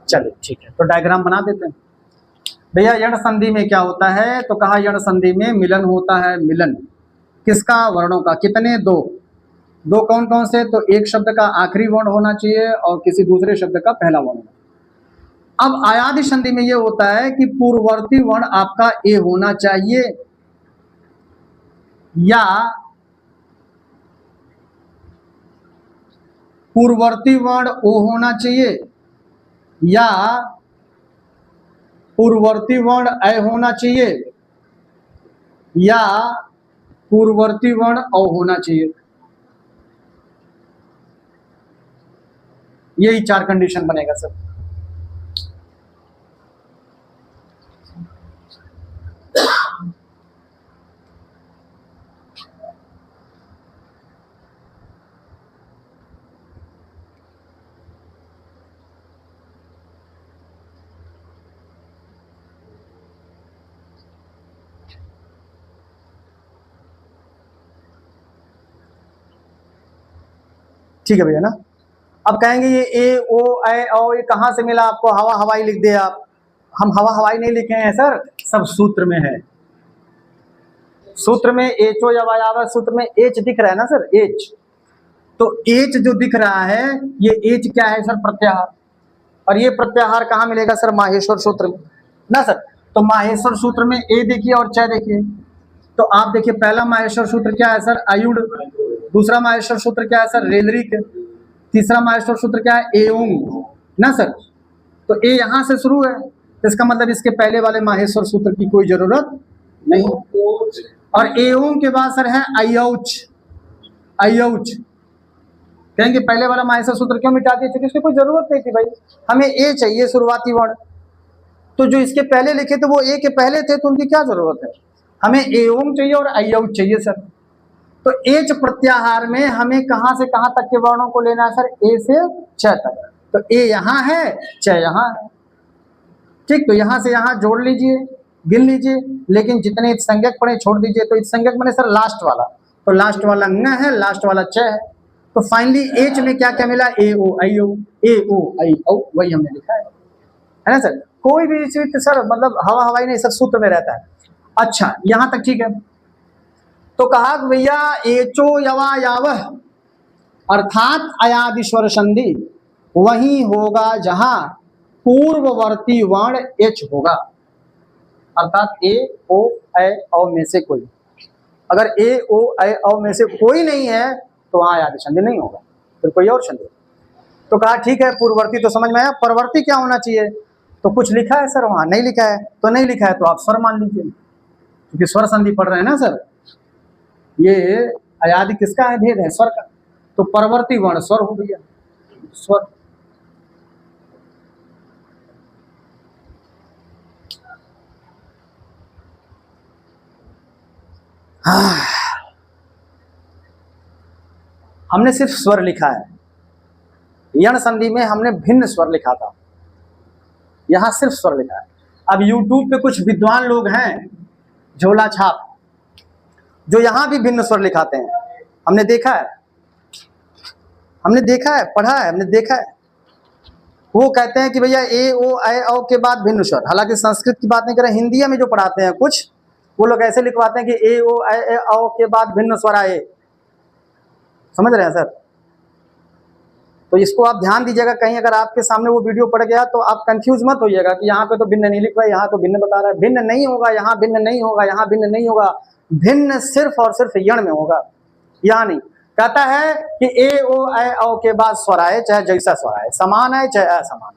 S2: चलिए ठीक है, तो डायग्राम बना देते हैं भैया। यण संधि में क्या होता है? तो कहा यण संधि में मिलन होता है। मिलन किसका? वर्णों का। कितने? दो। दो कौन कौन से? तो एक शब्द का आखिरी वर्ण होना चाहिए और किसी दूसरे शब्द का पहला वर्ण। अब अयादि संधि में ये होता है कि पूर्ववर्ती वर्ण आपका ए होना चाहिए या पूर्ववर्ती वर्ण ओ होना चाहिए या पूर्ववर्ती वर्ण अ होना चाहिए या पूर्ववर्ती वर्ण औ होना चाहिए। यही चार कंडीशन बनेगा सर। ठीक है भैया ना। अब कहेंगे ये ए ओ ए ओ ये कहाँ से मिला आपको? हवा हवाई लिख दिया आप। हम हवा हवाई नहीं लिखे हैं सर, सब सूत्र में है। सूत्र में एचो या वायावा सूत्र में एच दिख रहा है ना सर, एच। तो एच जो दिख रहा है ये एच क्या है सर? प्रत्याहार। और ये प्रत्याहार कहाँ मिलेगा सर? माहेश्वर सूत्र में ना सर। तो माहेश्वर सूत्र में ए देखिए और च देखिए। तो आप देखिए पहला माहेश्वर सूत्र क्या है सर? आयुड। दूसरा माहेश्वर सूत्र क्या है सर? रेलरिक। तीसरा माहेश्वर सूत्र क्या है? एओंग ना सर। तो ए यहां से शुरू है, तो इसका मतलब इसके पहले वाले माहेश्वर सूत्र की कोई जरूरत नहीं। और एओंग के बाद सर है अयौच। अयौच कहेंगे पहले वाला माहेश्वर सूत्र क्यों मिटा दिया? क्योंकि इसकी कोई जरूरत नहीं थी भाई, हमें ए चाहिए शुरुआती वर्ण। तो जो इसके पहले लिखे थे वो ए के पहले थे, तो उनकी क्या जरूरत है? हमें एओंग चाहिए और अयौच चाहिए सर। तो एच प्रत्याहार में हमें कहां से कहां तक के वर्णों को लेना है सर? ए से च तक। तो ए यहां है, च यहां है। ठीक, तो यहां से यहां जोड़ लीजिए, गिन लीजिए, लेकिन जितने संज्ञक पड़े छोड़ दीजिए। तो संज्ञक बने सर लास्ट वाला, तो लास्ट वाला न है, लास्ट वाला च है। तो फाइनली एच में क्या क्या मिला? ए ओ आई ओ, ए ओ आई ओ, वही हमने लिखा है ना सर। कोई भी चीज सर मतलब हवा हवाई नहीं, सब सूत्र में रहता है। अच्छा यहां तक ठीक है। तो कहा भैया एचो यवा यावह अर्थात अयादिस्वर संधि वही होगा जहां पूर्ववर्ती वर्ण एच होगा। अर्थात ए ओ ए औ में से कोई, अगर ए ओ ए औ में से कोई नहीं है तो वहां अयादि संधि नहीं होगा, फिर कोई और संधि। तो कहा ठीक है पूर्ववर्ती तो समझ में आया, परवर्ती क्या होना चाहिए? तो कुछ लिखा है सर वहां? नहीं लिखा है। तो नहीं लिखा है तो आप स्वर मान लीजिए, क्योंकि स्वर संधि पढ़ रहे हैं ना सर। ये अयादि किसका है? भेद है स्वर का। तो परवर्ती वर्ण स्वर हो गया, स्वर। हमने सिर्फ स्वर लिखा है, यण संधि में हमने भिन्न स्वर लिखा था, यहां सिर्फ स्वर लिखा है। अब YouTube पे कुछ विद्वान लोग हैं झोला छाप, जो यहां भी भिन्न स्वर लिखाते हैं। हमने देखा है, हमने देखा है, पढ़ा है, हमने देखा है। वो कहते हैं कि भैया ए ओ ए औ के बाद भिन्न स्वर। हालांकि संस्कृत की बात नहीं कर रहे, हिंदी में जो पढ़ाते हैं कुछ वो लोग ऐसे लिखवाते हैं कि ए ओ ए औ के बाद भिन्न स्वर आए। समझ रहे हैं सर? तो इसको आप ध्यान दीजिएगा, कहीं अगर आपके सामने वो वीडियो पड़ गया तो आप कंफ्यूज मत होइएगा कि यहाँ पे तो भिन्न नहीं लिखा है, यहाँ तो भिन्न बता रहा है। भिन्न नहीं होगा, यहाँ भिन्न नहीं होगा, यहाँ भिन्न नहीं होगा। भिन्न सिर्फ और सिर्फ यण में होगा, यहाँ नहीं। कहता है कि ए ओ ए औ के बाद स्वर आए, चाहे जैसा स्वर आए, समान आए चाहे असमान आए।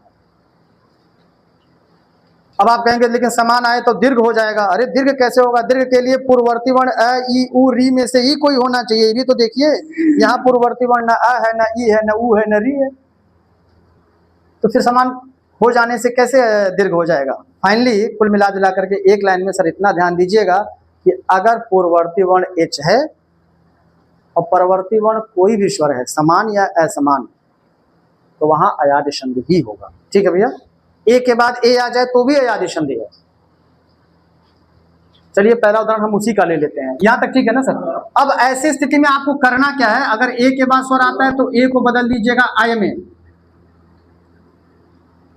S2: अब आप कहेंगे लेकिन समान आए तो दीर्घ हो जाएगा। अरे दीर्घ कैसे होगा? दीर्घ के लिए पूर्ववर्ती वर्ण अ ई उ री में से ही कोई होना चाहिए। ये भी तो देखिए, यहाँ पूर्ववर्ती वर्ण न अ है, न ई है, न उ है, न री है। तो फिर समान हो जाने से कैसे दीर्घ हो जाएगा? फाइनली कुल मिला जुला करके एक लाइन में सर इतना ध्यान दीजिएगा कि अगर पूर्ववर्ती वर्ण एच है
S1: और परवर्ती वर्ण कोई भी स्वर है, समान या असमान, तो वहां अयादि संधि ही होगा। ठीक है भैया, ए के बाद ए आ जाए तो भी अयादि संधि है। चलिए पहला उदाहरण हम उसी का ले लेते हैं, यहां तक ठीक है ना सर। अब ऐसी स्थिति में आपको करना क्या है, अगर ए के बाद स्वर आता है तो ए को बदल दीजिएगा आय में,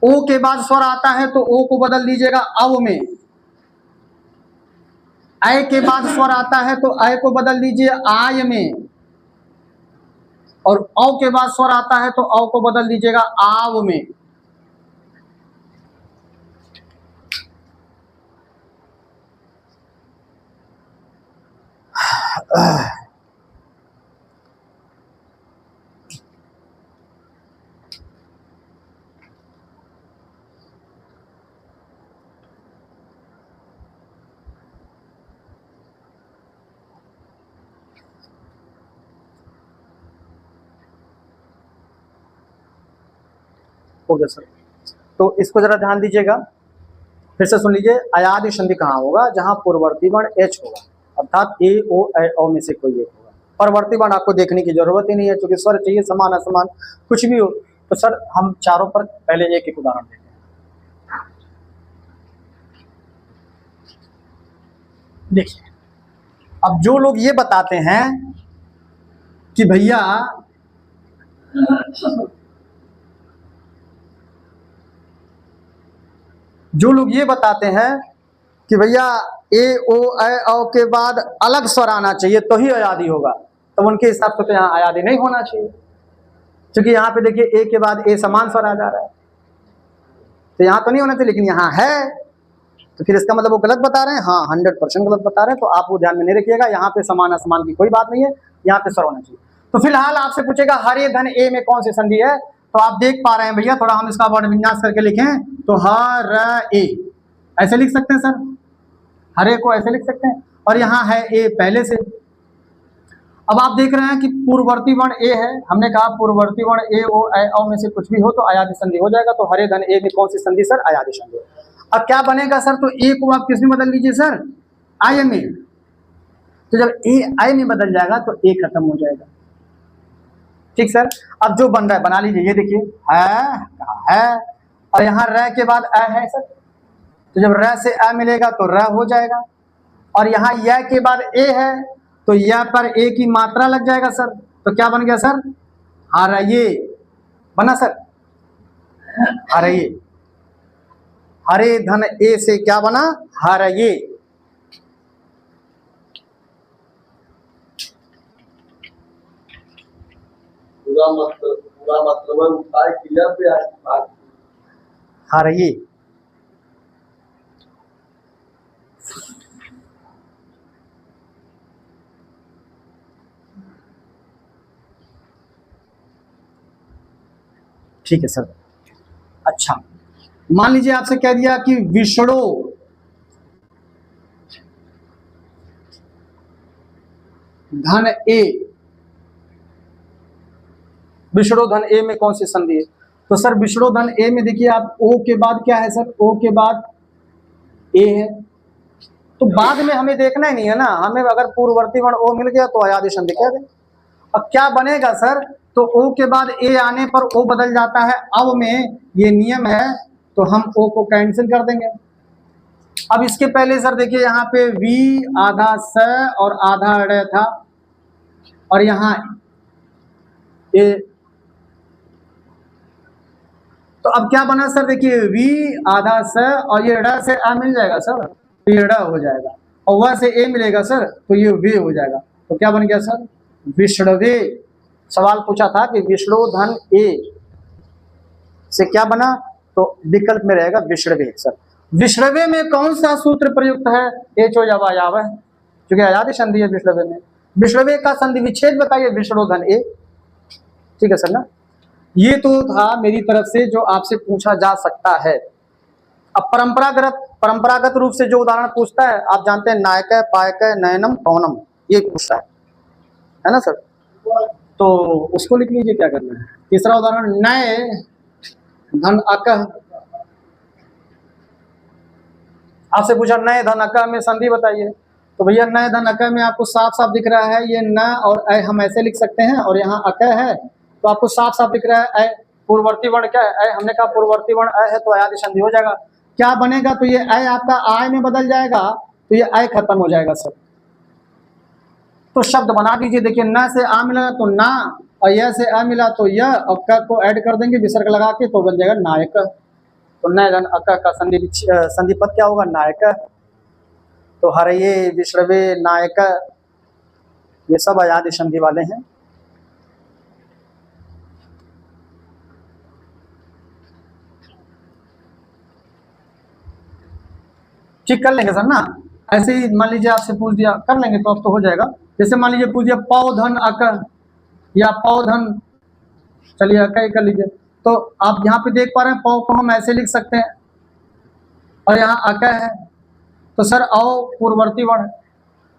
S1: ओ के बाद स्वर आता है तो ओ को बदल दीजिएगा अव में, आय के बाद स्वर आता है तो आय को बदल दीजिए आय में, और औ के बाद स्वर आता है तो औ को बदल दीजिएगा आव में। हो गया सर, तो इसको जरा ध्यान दीजिएगा, फिर से सुन लीजिए। अयादि संधि कहाँ होगा, जहां पूर्ववर्ती वर्ण एच होगा, अर्थात ए ओ ऐ औ में से कोई एक होगा। परवर्ती वर्ण आपको देखने की जरूरत ही नहीं है, क्योंकि स्वर चाहिए समान असमान कुछ भी हो। तो सर हम चारों पर पहले एक एक उदाहरण देते हैं। देखिए, अब जो लोग ये बताते हैं कि भैया जो लोग ये बताते हैं कि भैया ए ओ ऐ औ के बाद अलग स्वर आना चाहिए तो ही अयादि होगा, तो उनके हिसाब से तो यहाँ अयादि नहीं होना चाहिए, क्योंकि यहाँ पे देखिए ए के बाद ए समान स्वर आ जा रहा है, तो यहाँ तो नहीं होना चाहिए, लेकिन यहाँ है, तो फिर इसका मतलब वो गलत बता रहे हैं। हाँ 100% गलत बता रहे हैं, तो आप वो ध्यान में नहीं रखिएगा, यहाँ पे समान असमान की कोई बात नहीं है, यहाँ पे स्वर होना चाहिए। तो फिलहाल आपसे पूछेगा हरे धन ए में कौन सी संधि है, तो आप देख पा रहे हैं भैया, थोड़ा हम इसका वर्ण विन्यास करके लिखें तो हर ए ऐसे लिख सकते हैं सर, हरे को ऐसे लिख सकते हैं, और यहाँ है ए पहले से। अब आप देख रहे हैं कि पूर्ववर्ती वर्ण ए है, हमने कहा पूर्ववर्ती वर्ण ए ओ ऐ औ में से कुछ भी हो तो अयादि संधि हो जाएगा, तो हरे धन ए में कौन सी संधि सर, अयादि संधि। अब क्या बनेगा सर, तो ए को आप किस में बदल लीजिए सर, आय में, तो जब ए आय में बदल जाएगा तो ए खत्म हो जाएगा। ठीक सर, अब जो बन रहा है बना लीजिए, ये देखिए है, और यहाँ र के बाद अ है सर, तो जब र से अ मिलेगा तो र हो जाएगा, और यहाँ य के बाद ए है तो य पर ए की मात्रा लग जाएगा सर, तो क्या बन गया सर, हरये बना सर, हरये, हरे धन ए से क्या बना, हरये।
S4: पूरा मतलब उपाय किया पे आज बात
S1: हरये। ठीक है सर। अच्छा, मान लीजिए आपसे कह दिया कि विषणो धन ए, विषणो धन ए में कौन सी संधि है, तो सर विषणो धन ए में देखिए आप ओ के बाद क्या है सर, ओ के बाद ए है, तो बाद में हमें देखना ही नहीं है ना, हमें अगर पूर्ववर्ती वर्ण ओ मिल गया तो अयादि संधि कह दें। अब क्या बनेगा सर, तो ओ के बाद ए आने पर ओ बदल जाता है अव में, ये नियम है, तो हम ओ को कैंसिल कर देंगे। अब इसके पहले सर देखिए यहाँ पे वी आधा स और आधा ड़ था, और यहाँ ए, तो अब क्या बना सर, देखिए वी आधा स और ये ड़ से आ मिल जाएगा सर, तो ये ड़ हो जाएगा, और वह से ए मिलेगा सर तो ये वे हो जाएगा, तो क्या बन गया सर, विष्णवे। सवाल पूछा था कि विष्णु धन ए से क्या बना, तो विकल्प में रहेगा विष्णवे सर। विष्णवे में कौन सा सूत्र प्रयुक्त है, एच ओ या वायाव है, क्योंकि अयादि संधि है विष्णवे में। विष्णवे का संधि विच्छेद बताइए, विष्णु धन ए। ठीक है सर ना, ये तो था मेरी तरफ से जो आपसे पूछा जा सकता है। अब परंपरागत रूप से जो उदाहरण पूछता है, आप जानते हैं नायक पायक नयनम पवनम, ये पूछता है ना सर, तो उसको लिख लीजिए क्या करना है। तीसरा उदाहरण नय धन अकह, आपसे पूछा नय धन अकह में संधि बताइए,
S2: तो भैया नए धन अकय में आपको साफ साफ दिख रहा है, ये न और अय हम ऐसे लिख सकते हैं, और यहाँ अकय है तो आपको साफ साफ दिख रहा है अय। पूर्ववर्ती वर्ण क्या है? अय। हमने कहा पूर्ववर्ती वर्ण अय है तो अयादि संधि हो जाएगा। क्या बनेगा? तो ये अय आपका आय में बदल जाएगा, तो ये अय खत्म हो जाएगा सर। तो शब्द बना दीजिए। देखिए न से आ मिला तो ना, और य से आ मिला तो य, और क को ऐड कर देंगे विसर्ग लगा के तो बन जाएगा नायक। तो नए धन अक का संधि पद क्या होगा? नायक। तो हरये, विश्रवे, नायक, ये सब अयादि संधि वाले हैं। ठीक कर लेंगे सर ना। ऐसे ही मान लीजिए आपसे पूछ दिया, कर लेंगे तो अब तो हो जाएगा। जैसे मान लीजिए पूछ दिया पौधन अक या पौधन, चलिए अक ही कर लीजिए। तो आप यहाँ पे देख पा रहे हैं पौ को हम ऐसे लिख सकते हैं, और यहाँ अक है तो सर औ पूर्ववर्ती वर्ण,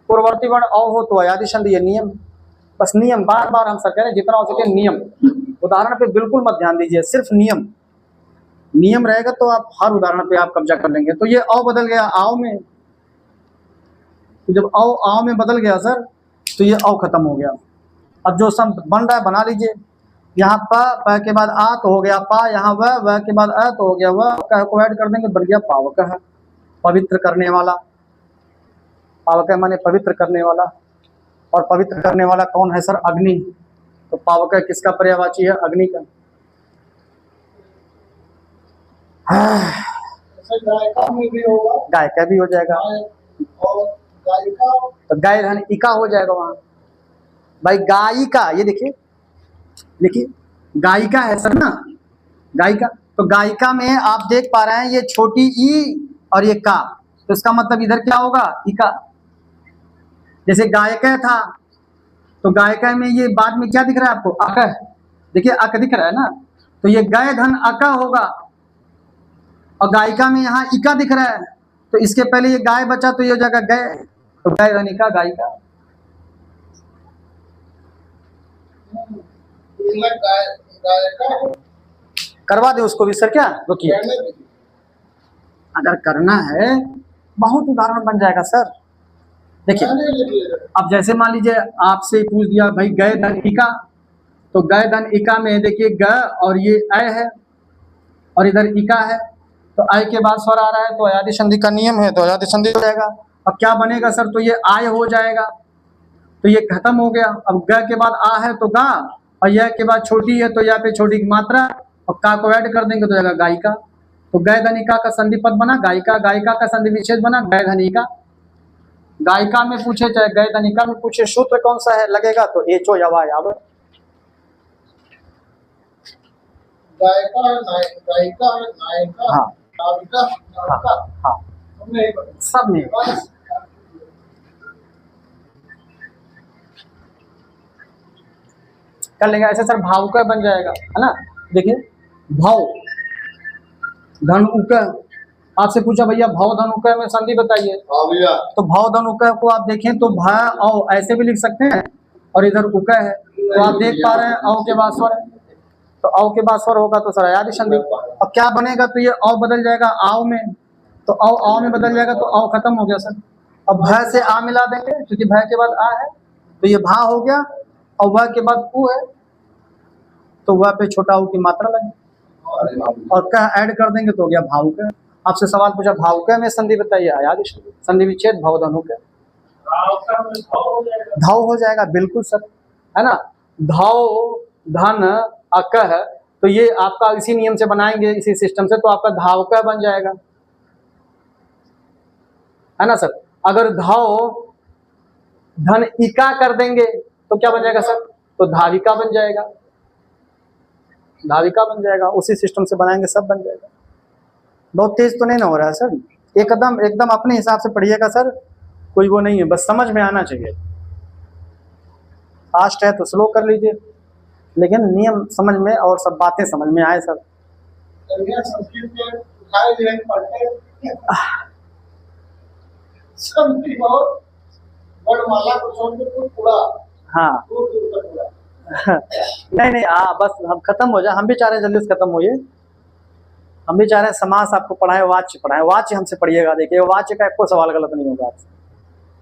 S2: पूर्ववर्ती वर्ण औ हो तो अयादि संधि। ये नियम, बस नियम, बार बार हम सर कह रहे हैं जितना हो सके नियम। उदाहरण पे बिल्कुल मत ध्यान दीजिए, सिर्फ नियम। नियम रहेगा तो आप हर उदाहरण पे आप कब्जा कर लेंगे। तो ये औ बदल गया आओ में, तो जब औ आओ में बदल गया सर तो ये औ खत्म हो गया। अब जो सम बन रहा है बना लीजिए। यहाँ प के बाद आ तो हो गया पा, यहाँ व के बाद अ तो हो गया व, कह को ऐड कर देंगे बन गया पावक है, पवित्र करने वाला। पावक माने पवित्र करने वाला, और पवित्र करने वाला कौन है सर? अग्नि। तो पावक किसका पर्यायवाची है? अग्नि का।
S4: गायिका में भी होगा,
S2: गायिका भी हो जाएगा,
S4: और गायिका
S2: तो गाय धन इका हो जाएगा वहां भाई। गायिका, ये देखिए देखिए गायिका है सर ना, गायिका। तो गायिका में आप देख पा रहे हैं ये छोटी ई और ये का, तो इसका मतलब इधर क्या होगा? इका। जैसे गायक था तो गायिका में ये बाद में क्या दिख रहा है आपको? अक। देखिए अक दिख रहा है ना, तो ये गय धन अका होगा, और गायिका में यहाँ इका दिख रहा है, तो इसके पहले ये गाय बचा तो ये हो जाएगा गय, तो गय धन इका गायिका।
S4: गायिका
S2: करवा दे उसको भी सर। क्या रुकिए, अगर करना है बहुत उदाहरण बन जाएगा सर। देखिए अब जैसे मान लीजिए आपसे पूछ दिया भाई गय धन इका, तो गय धन इका में देखिए ग और ये अय है, और इधर इका है, तो अय के बाद स्वर आ रहा है तो अयादि संधि का नियम है, तो अयादि संधि हो जाएगा। अब क्या बनेगा सर? तो ये आय हो जाएगा, तो ये खत्म हो गया। अब ग के बाद आ है तो गा, और यह के बाद छोटी है तो यह पे छोटी की मात्रा, और का को ऐड कर देंगे तो जाएगा गायिका। तो गय धनिका का संधि पद बना गायिका, गायिका का संधि विच्छेद बना गय धनिका। गायिका में पूछे चाहे गय धनिका में पूछे सूत्र कौन सा है लगेगा? तो एचो या वाय आवे।
S4: गायिका है, गायिका है, नायिका,
S2: हाँ
S4: नाविका, नाविका,
S2: हाँ
S4: हमने
S2: सब में कर लेंगे ऐसे सर। भाव का बन जाएगा है ना। देखिए भाव धन उक, आपसे पूछा भैया भाव धन उक में संधि बताइए,
S4: हाँ भैया,
S2: तो भाव धन उक को आप देखें तो भा औ ऐसे भी लिख सकते हैं, और इधर उक है तो आप देख पा रहे हैं औ के बाद स्वर है, तो औ के बाद स्वर होगा तो सर अयादि संधि। अब क्या बनेगा? तो ये औ बदल जाएगा आओ में, तो औ में बदल जाएगा तो औ खत्म हो गया सर। अब भ से आ मिला देंगे क्योंकि भ के बाद आ है, तो ये भा हो गया, और वह के बाद उ है तो वह पे छोटा उ की मात्रा लगे, और कह ऐड कर देंगे तो हो गया भावुक। आपसे सवाल पूछा भावुक में संधि बताइए, अयादि संधि, संधि विच्छेद भाव धनुक धाव हो जाएगा। बिल्कुल सर, है ना। धाव धन अक, तो ये आपका इसी नियम से बनाएंगे, इसी सिस्टम से, तो आपका धावक बन जाएगा, है ना सर। अगर धाव धन इका कर देंगे तो क्या बन जाएगा सर? तो धाविका बन जाएगा, धाविका बन जाएगा। उसी सिस्टम से बनाएंगे सब बन जाएगा। बहुत तेज तो नहीं ना हो रहा है सर, एकदम एकदम अपने हिसाब से पढ़िएगा सर, कोई वो नहीं है, बस समझ में आना चाहिए। फास्ट है तो स्लो कर लीजिए, लेकिन नियम समझ में और सब बातें समझ में आए सर।
S4: संस्कृत में उठाए नहीं पढ़ते, संस्कृत बहुत वर्णमाला को छोड़ के पूरा,
S2: हाँ
S4: दूर दूर तक पूरा।
S2: नहीं नहीं बस हम खत्म हो जाए, हम भी चाह रहे हैं जल्दी से खत्म होइए। हम भी चाह रहे हैं समास आपको पढ़ाए, वाच्य पढ़ाए, वाच्य हमसे पढ़िएगा। देखिए वाच्य का कोई सवाल गलत नहीं होगा आपसे,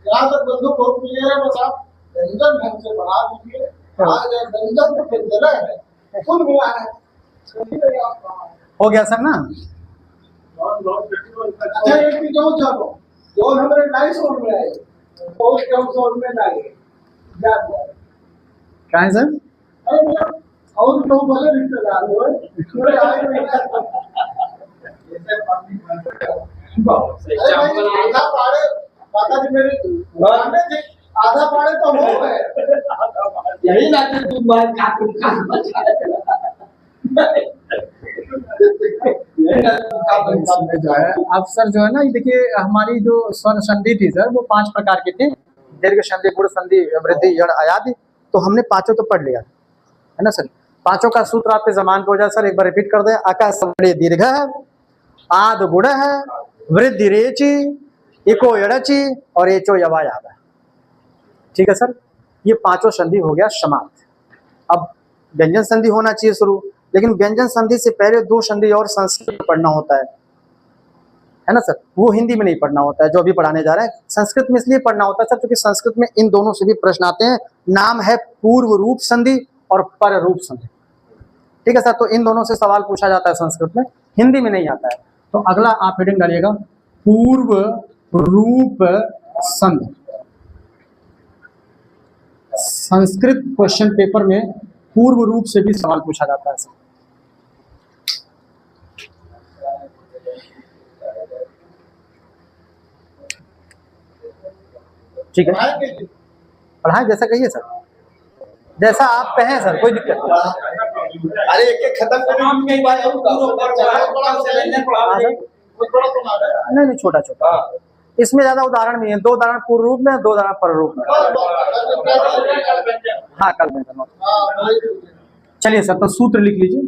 S4: यहाँ तक बंदूक बहुत क्लियर है, बस आप व्यंजन ढंग से बना दीजिए। आज व्यंजन तो फिर जला है, फुल मिला है।
S2: हो गया सर ना?
S4: अच्छा एक भी जो चलो जो हमारे 250 में आए और 100 में लाए क्या
S2: क्या है सर?
S4: अरे मतलब और तो भले रिश्तेदार हो पूरे आए नहीं आधा पाड़े माता जी मेरे माने जी आधा पाड़े तो हो गए यही लाते तुम बात
S2: जो है अब सर जो है ना, ये देखिए हमारी जो स्वर संधि थी सर, वो 5 प्रकार की थी। दीर्घ संधि, गुण संधि, वृद्धि, यण, आयादि। तो हमने पांचों तो पढ़ लिया है ना सर। पांचों का सूत्र आपके जमान पे हो जाए सर, एक बार रिपीट कर दें। आकाश संधि दीर्घ है, आद गुण है, वृद्धि रेची, इको यड़ची और एचो यवायाद है। ठीक है सर, ये पांचों संधि हो गया समाप्त। अब व्यंजन संधि होना चाहिए शुरू, लेकिन व्यंजन संधि से पहले 2 संधि और संस्कृत में पढ़ना होता है ना सर। वो हिंदी में नहीं पढ़ना होता है जो अभी पढ़ाने जा रहे हैं, संस्कृत में इसलिए पढ़ना होता है सर क्योंकि संस्कृत में इन दोनों से भी प्रश्न आते हैं। नाम है पूर्व रूप संधि और पर रूप संधि। ठीक है सर, तो इन दोनों से सवाल पूछा जाता है संस्कृत में, हिंदी में नहीं आता है। तो अगला आप हेडिंग डालिएगा पूर्व रूप संधि। संस्कृत क्वेश्चन पेपर में पूर्व रूप से भी सवाल पूछा जाता है सर। ठीक है, पढ़ाएं जैसा कहिए सर, जैसा आप कहें सर, कोई दिक्कत नहीं।
S4: अरे एक एक खत्म कर
S2: नहीं, छोटा छोटा, इसमें ज्यादा उदाहरण नहीं है। 2 उदाहरण पूर्व रूप में, 2 उदाहरण पर रूप में। हाँ कल में करना। चलिए सर, तो सूत्र लिख लीजिए।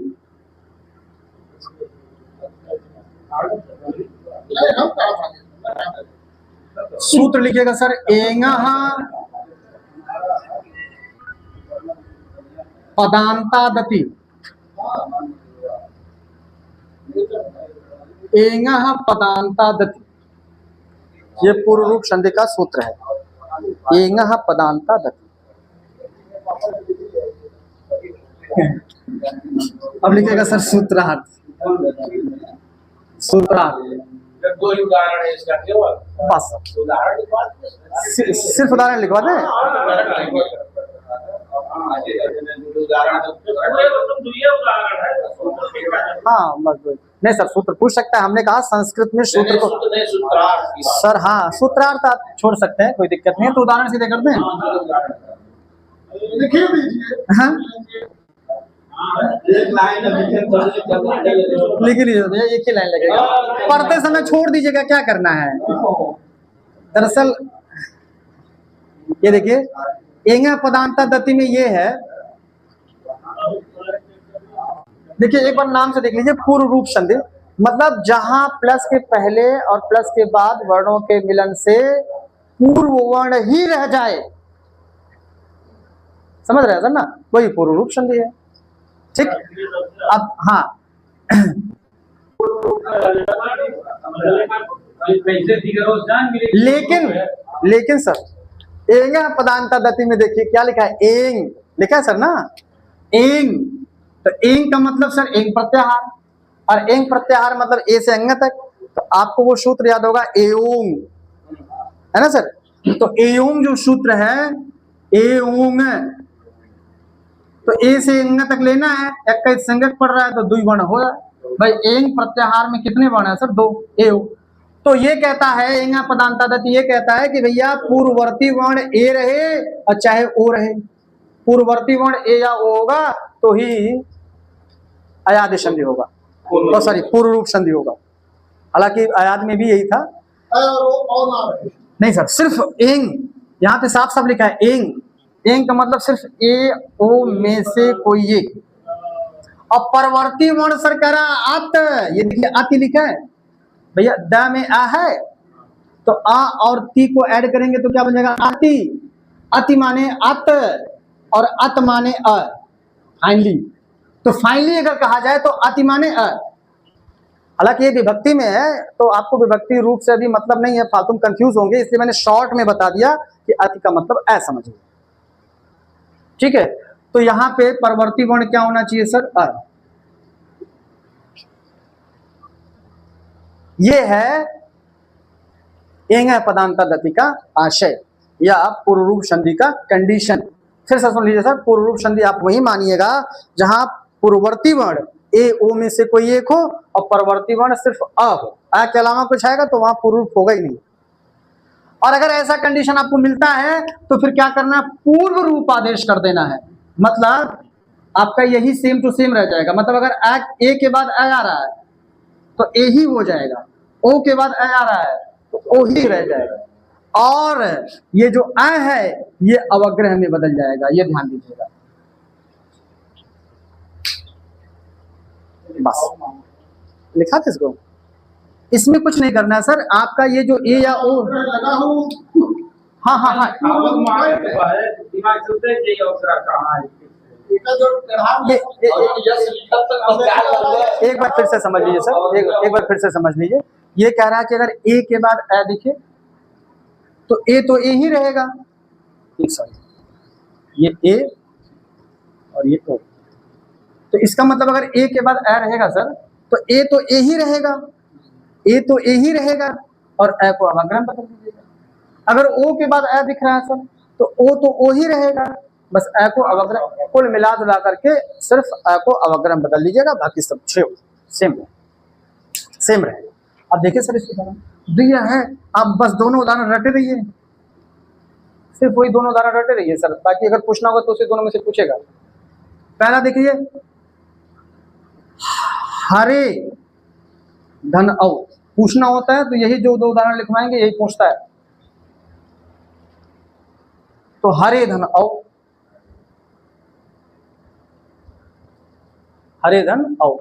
S2: सूत्र लिखिएगा सर, एंगः पदांतादति। एंगः पदांतादति, ये पूर्व रूप संधि का सूत्र है। एंगः पदांतादति। अब लिखिएगा सर सूत्रार्थ। सूत्रार्थ
S3: दो उदाहरण है इसका केवल,
S2: बस
S3: उदाहरण लिखवा
S2: सिर्फ उदाहरण लिखवा दें। हाँ मजबूत नहीं सर, सूत्र पूछ सकता है। हमने कहा संस्कृत में सूत्र को सर, हाँ सूत्रार्थ आप छोड़ सकते हैं, कोई दिक्कत नहीं है। तो उदाहरण सीधे कर दें। हाँ लिख लीजिए, एक ही लाइन लगेगा। पढ़ते समय छोड़ दीजिएगा, क्या करना है। दरअसल ये देखिए, एंगः पदांतादति में ये है, देखिए एक बार नाम से देख लीजिए। पूर्व रूप संधि मतलब जहां प्लस के पहले और प्लस के बाद वर्णों के मिलन से पूर्व वर्ण ही रह जाए, समझ रहे हैं सर ना, वही पूर्व रूप संधि है। ठीक, अब हाँ लेकिन सर एंगः पदांतादति में देखिए क्या लिखा है, एंग लिखा है सर ना, एंग। तो एंग का मतलब सर एंग प्रत्याहार, और एंग प्रत्याहार मतलब ए से अंग तक। तो आपको वो सूत्र याद होगा एओंग, है ना सर। तो एओंग जो सूत्र है, एओंग, तो ए से अंग तक लेना है। एक का संगत पड़ रहा है तो 2 वर्ण हो जाए। भाई एंग प्रत्याहार में कितने वर्ण है सर, 2। एओ तो ये कहता है, एंगः पदांतादति ये कहता है कि भैया पूर्ववर्ती वर्ण ए रहे और चाहे ओ रहे, पूर्ववर्ती वर्ण ए या ओ होगा तो ही अयाद संधि होगा, तो सॉरी पूर्व रूप संधि होगा। हालांकि अयाद में भी यही था। नहीं सर, सिर्फ एंग, यहाँ पे साफ साफ लिखा है एंग। एंग का मतलब सिर्फ ए ओ में से कोई एक। और परवर्ती वर्ण सर कह रहा अत, ये देखिए अति लिखा है भैया, द में आ है तो आ और ती को ऐड करेंगे तो क्या बन जाएगा, अति। अति माने अत और अत माने अ, फाइनली। तो फाइनली अगर कहा जाए तो अति माने अ। हालांकि ये विभक्ति में है तो आपको विभक्ति रूप से अभी मतलब नहीं है, फालतू में कंफ्यूज होंगे, इसलिए मैंने शॉर्ट में बता दिया कि अति का मतलब ऐ समझिए। ठीक है, तो यहाँ पे परवर्ती वर्ण क्या होना चाहिए सर? अ। ये है एंग पदांतर गति का आशय या पूर्व रूप संधि का कंडीशन। फिर से सुन लीजिए सर, पूर्व रूप संधि आप वही मानिएगा जहां पूर्ववर्ती वर्ण ए ओ में से कोई एक हो और परवर्ती वर्ण सिर्फ अ हो, अ के अलावा कुछ आएगा तो वहां पूर्व रूप होगा ही नहीं। और अगर ऐसा कंडीशन आपको मिलता है तो फिर क्या करना है? पूर्व रूप आदेश कर देना है। मतलब आपका यही सेम टू सेम रह जाएगा। मतलब अगर ए के बाद अ आ रहा है तो ए ही हो जाएगा, ओ के बाद अ आ रहा है तो ओ ही रह जाएगा, और ये जो अ है ये अवग्रह में बदल जाएगा, ये ध्यान दीजिएगा। बस लिखा था इसको, इसमें कुछ नहीं करना है सर। आपका ये जो ए या ओ
S4: लगा हूँ।
S2: हाँ हाँ हाँ
S3: दिमाग से उतर गई अवसर कहाँ है।
S2: एक बार फिर से समझ लीजिए सर, एक बार फिर से समझ लीजिए। ये कह रहा है कि अगर ए के बाद अ दिखे तो ए ही रहेगा। एक सॉरी, ये ए और ये ओ, तो इसका मतलब अगर ए के बाद अ रहेगा सर तो ए तो ए ही रहेगा, ए तो ए ही रहेगा और अ को अवग्रह बदल दीजिएगा। अगर ओ के बाद अ दिख रहा है सर तो ओ ही रहेगा, बस अ को अवग्रह, कुल मिला जुला करके सिर्फ अ को अवग्रह बदल लीजिएगा, बाकी सब सेम रहेगा। अब देखिए सर इसकी तरह दिया है, आप बस दोनों उदाहरण रटे रहिए, सिर्फ वही दोनों उदाहरण रटे रहिए सर, बाकी अगर पूछना होगा तो उसे दोनों में से पूछेगा। पहला देखिए, हरे धन औ, पूछना होता है तो यही जो दो उदाहरण लिखवाएंगे यही पूछता है। तो हरे धन औ, हरे धन औ,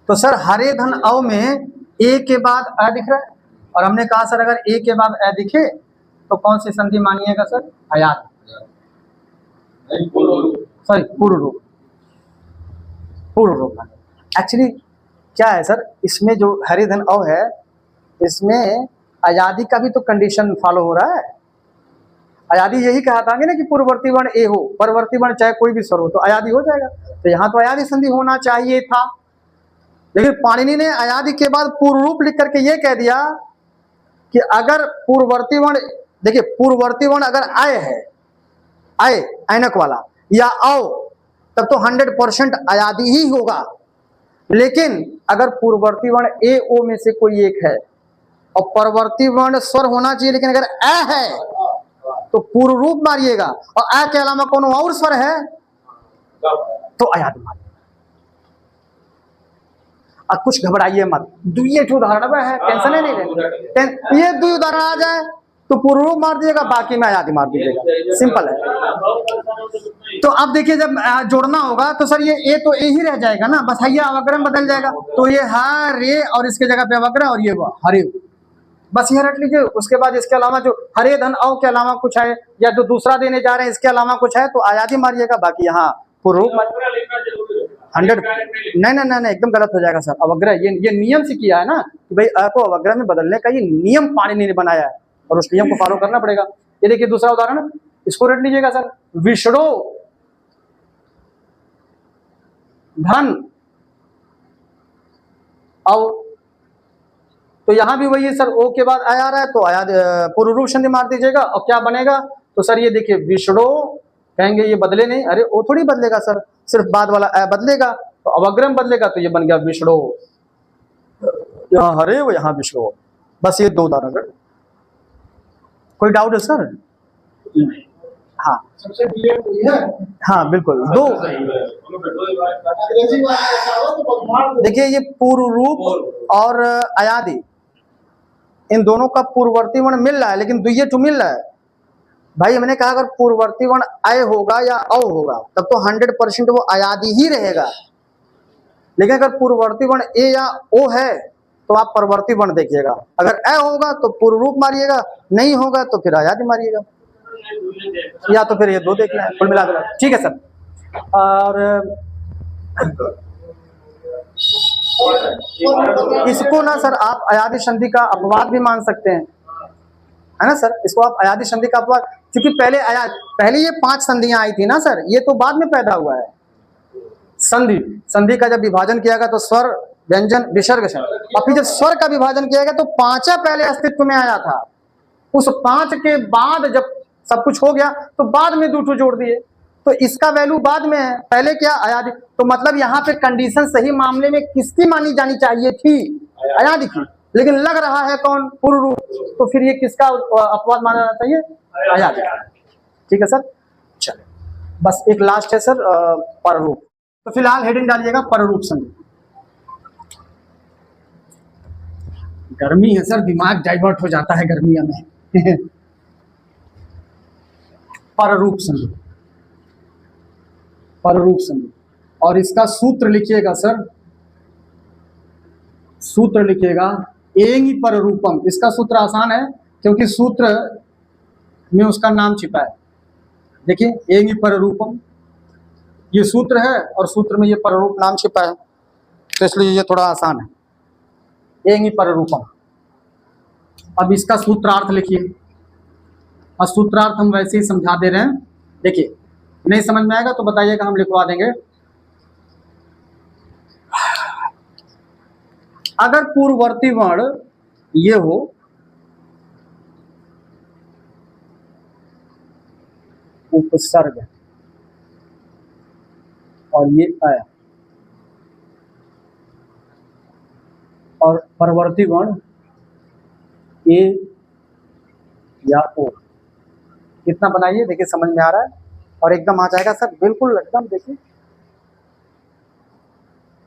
S2: तो सर हरे धन औ में ए के बाद अ दिख रहा है और हमने कहा सर अगर ए के बाद अ दिखे तो कौन सी संधि मानिएगा सर? अयात, सॉरी पूर्व रूप, पूर्व रूप। एक्चुअली क्या है सर, इसमें जो हरे धन औ है इसमें अयादि का भी तो कंडीशन फॉलो हो रहा है। अयादि यही कहा था ना कि पूर्ववर्ती वर्ण ए हो, परवर्ती वर्ण चाहे कोई भी स्वर हो तो अयादि हो जाएगा, तो यहाँ तो अयादि संधि होना चाहिए था। लेकिन पाणिनि ने अयादि के बाद पूर्व रूप लिख करके ये कह दिया कि अगर पूर्ववर्ती वर्ण, देखिए पूर्ववर्ती वर्ण अगर आय है, आय ऐनक वाला या औ, तब तो 100% अयादि ही होगा। लेकिन अगर पूर्ववर्ती वर्ण ए ओ में से कोई एक है और परवर्ती वर्ण स्वर होना चाहिए, लेकिन अगर अ है तो पूर्व रूप मारिएगा, और अ के अलावा कोनो और स्वर है तो अयादि मारिएगा। अब कुछ घबराइए मत, दुइये जो उदाहरण है टेंशन है नहीं, ये दो उदाहरण आ जाए तो पूर्व रूप मार दीजिएगा, बाकी में अयादि मार दीजिएगा, सिंपल है। तो अब देखिए जब जोड़ना होगा तो सर ये ए तो ए ही रह जाएगा ना, बस हैया अवग्रह बदल जाएगा, तो ये हरे और इसके जगह पे अवग्रह और ये हरे, बस ये रट लीजिए। उसके बाद इसके अलावा जो हरे धन औ के अलावा कुछ है या जो दूसरा देने जा रहे हैं इसके अलावा कुछ है तो अयादि मारिएगा, बाकी यहाँ पूर्व रूप 100 नहीं एकदम गलत हो जाएगा सर। अवग्रह ये नियम से किया है ना कि भाई अ को अवग्रह में बदलने का ये नियम पाणिनि ने बनाया है और उस नियम को फॉलो करना पड़ेगा। ये देखिए दूसरा उदाहरण, इसको रट लीजिएगा सर, विष्णु धन औ, तो यहां भी वही है सर, ओ के बाद आ रहा है तो आया पूर्व रूप संधि मार दीजिएगा और क्या बनेगा? तो सर ये देखिए विष्णु, कहेंगे ये बदले नहीं, अरे ओ थोड़ी बदलेगा सर, सिर्फ बाद वाला अ बदलेगा तो अवग्रह बदलेगा, तो ये बन गया विष्णु, यहाँ हरे वो यहाँ विष्णु। बस ये दो उदाहरण, कोई डाउट है सर? हाँ
S4: सबसे क्लियर तो ये है।
S2: हाँ बिल्कुल, दो
S4: अंग्रेजी वाला ऐसा हो तो बस मार दो।
S2: देखिए ये पूर्व रूप और अयादि इन दोनों का पूर्ववर्ती वर्ण मिल रहा है, लेकिन दुइये टू मिल रहा है भाई। हमने कहा अगर पूर्ववर्ती वर्ण अय होगा या औ होगा तब तो 100% वो अयादि ही रहेगा, लेकिन अगर पूर्ववर्ती वर्ण ए या ओ है तो आप परवर्ती वर्ण देखिएगा, अगर अ होगा तो पूर्व रूप मारिएगा, नहीं होगा तो फिर अयादि मारिएगा, या तो फिर ये दो देखना है कुल मिलाकर। ठीक है सर। और इसको ना सर आप अयादी संधि का अपवाद भी मान सकते हैं, है ना सर, इसको आप अयादी संधि का अपवाद, क्योंकि पहले ये 5 संधियां आई थी ना सर, ये तो बाद में पैदा हुआ है। संधि का जब विभाजन किया गया तो स्वर, व्यंजन, विसर्ग से, और फिर जब स्वर का विभाजन किया गया तो 5 पहले अस्तित्व में आया था। उस 5 के बाद जब सब कुछ हो गया तो बाद में 2 जोड़ दिए, तो इसका वैल्यू बाद में है, पहले क्या अयादी। तो मतलब यहाँ पे कंडीशन सही मामले में किसकी मानी जानी चाहिए थी? अयादी की, लेकिन लग रहा है कौन? पूर्व रूप। तो फिर ये किसका अपवाद माना जाना चाहिए? अयादी। ठीक है सर, चलिए बस एक लास्ट है सर, पररूप। तो फिलहाल हेडिंग डालिएगा पररूप संधि। गर्मी है सर, दिमाग डाइवर्ट हो जाता है गर्मियों में। पररूप संधि, पररूप संधि, और इसका सूत्र लिखिएगा सर, सूत्र लिखिएगा एंगी पररूपम। इसका सूत्र आसान है क्योंकि सूत्र में उसका नाम छिपा है। देखिए एंगी पररूपम, ये सूत्र है और सूत्र में ये पररूप नाम छिपा है, तो इसलिए ये थोड़ा आसान है। एंगी पररूपम। अब इसका सूत्रार्थ लिखिए, और सूत्रार्थ हम वैसे ही समझा दे रहे हैं। देखिए नहीं समझ में आएगा तो बताइएगा, हम लिखवा देंगे। अगर पूर्ववर्ती वर्ण ये हो, उपसर्ग, और ये अ, और परवर्ती वर्ण ए या ओ, कितना बनाइए, देखिए समझ में आ रहा है, और एकदम आ जाएगा सर, बिल्कुल एकदम। देखिए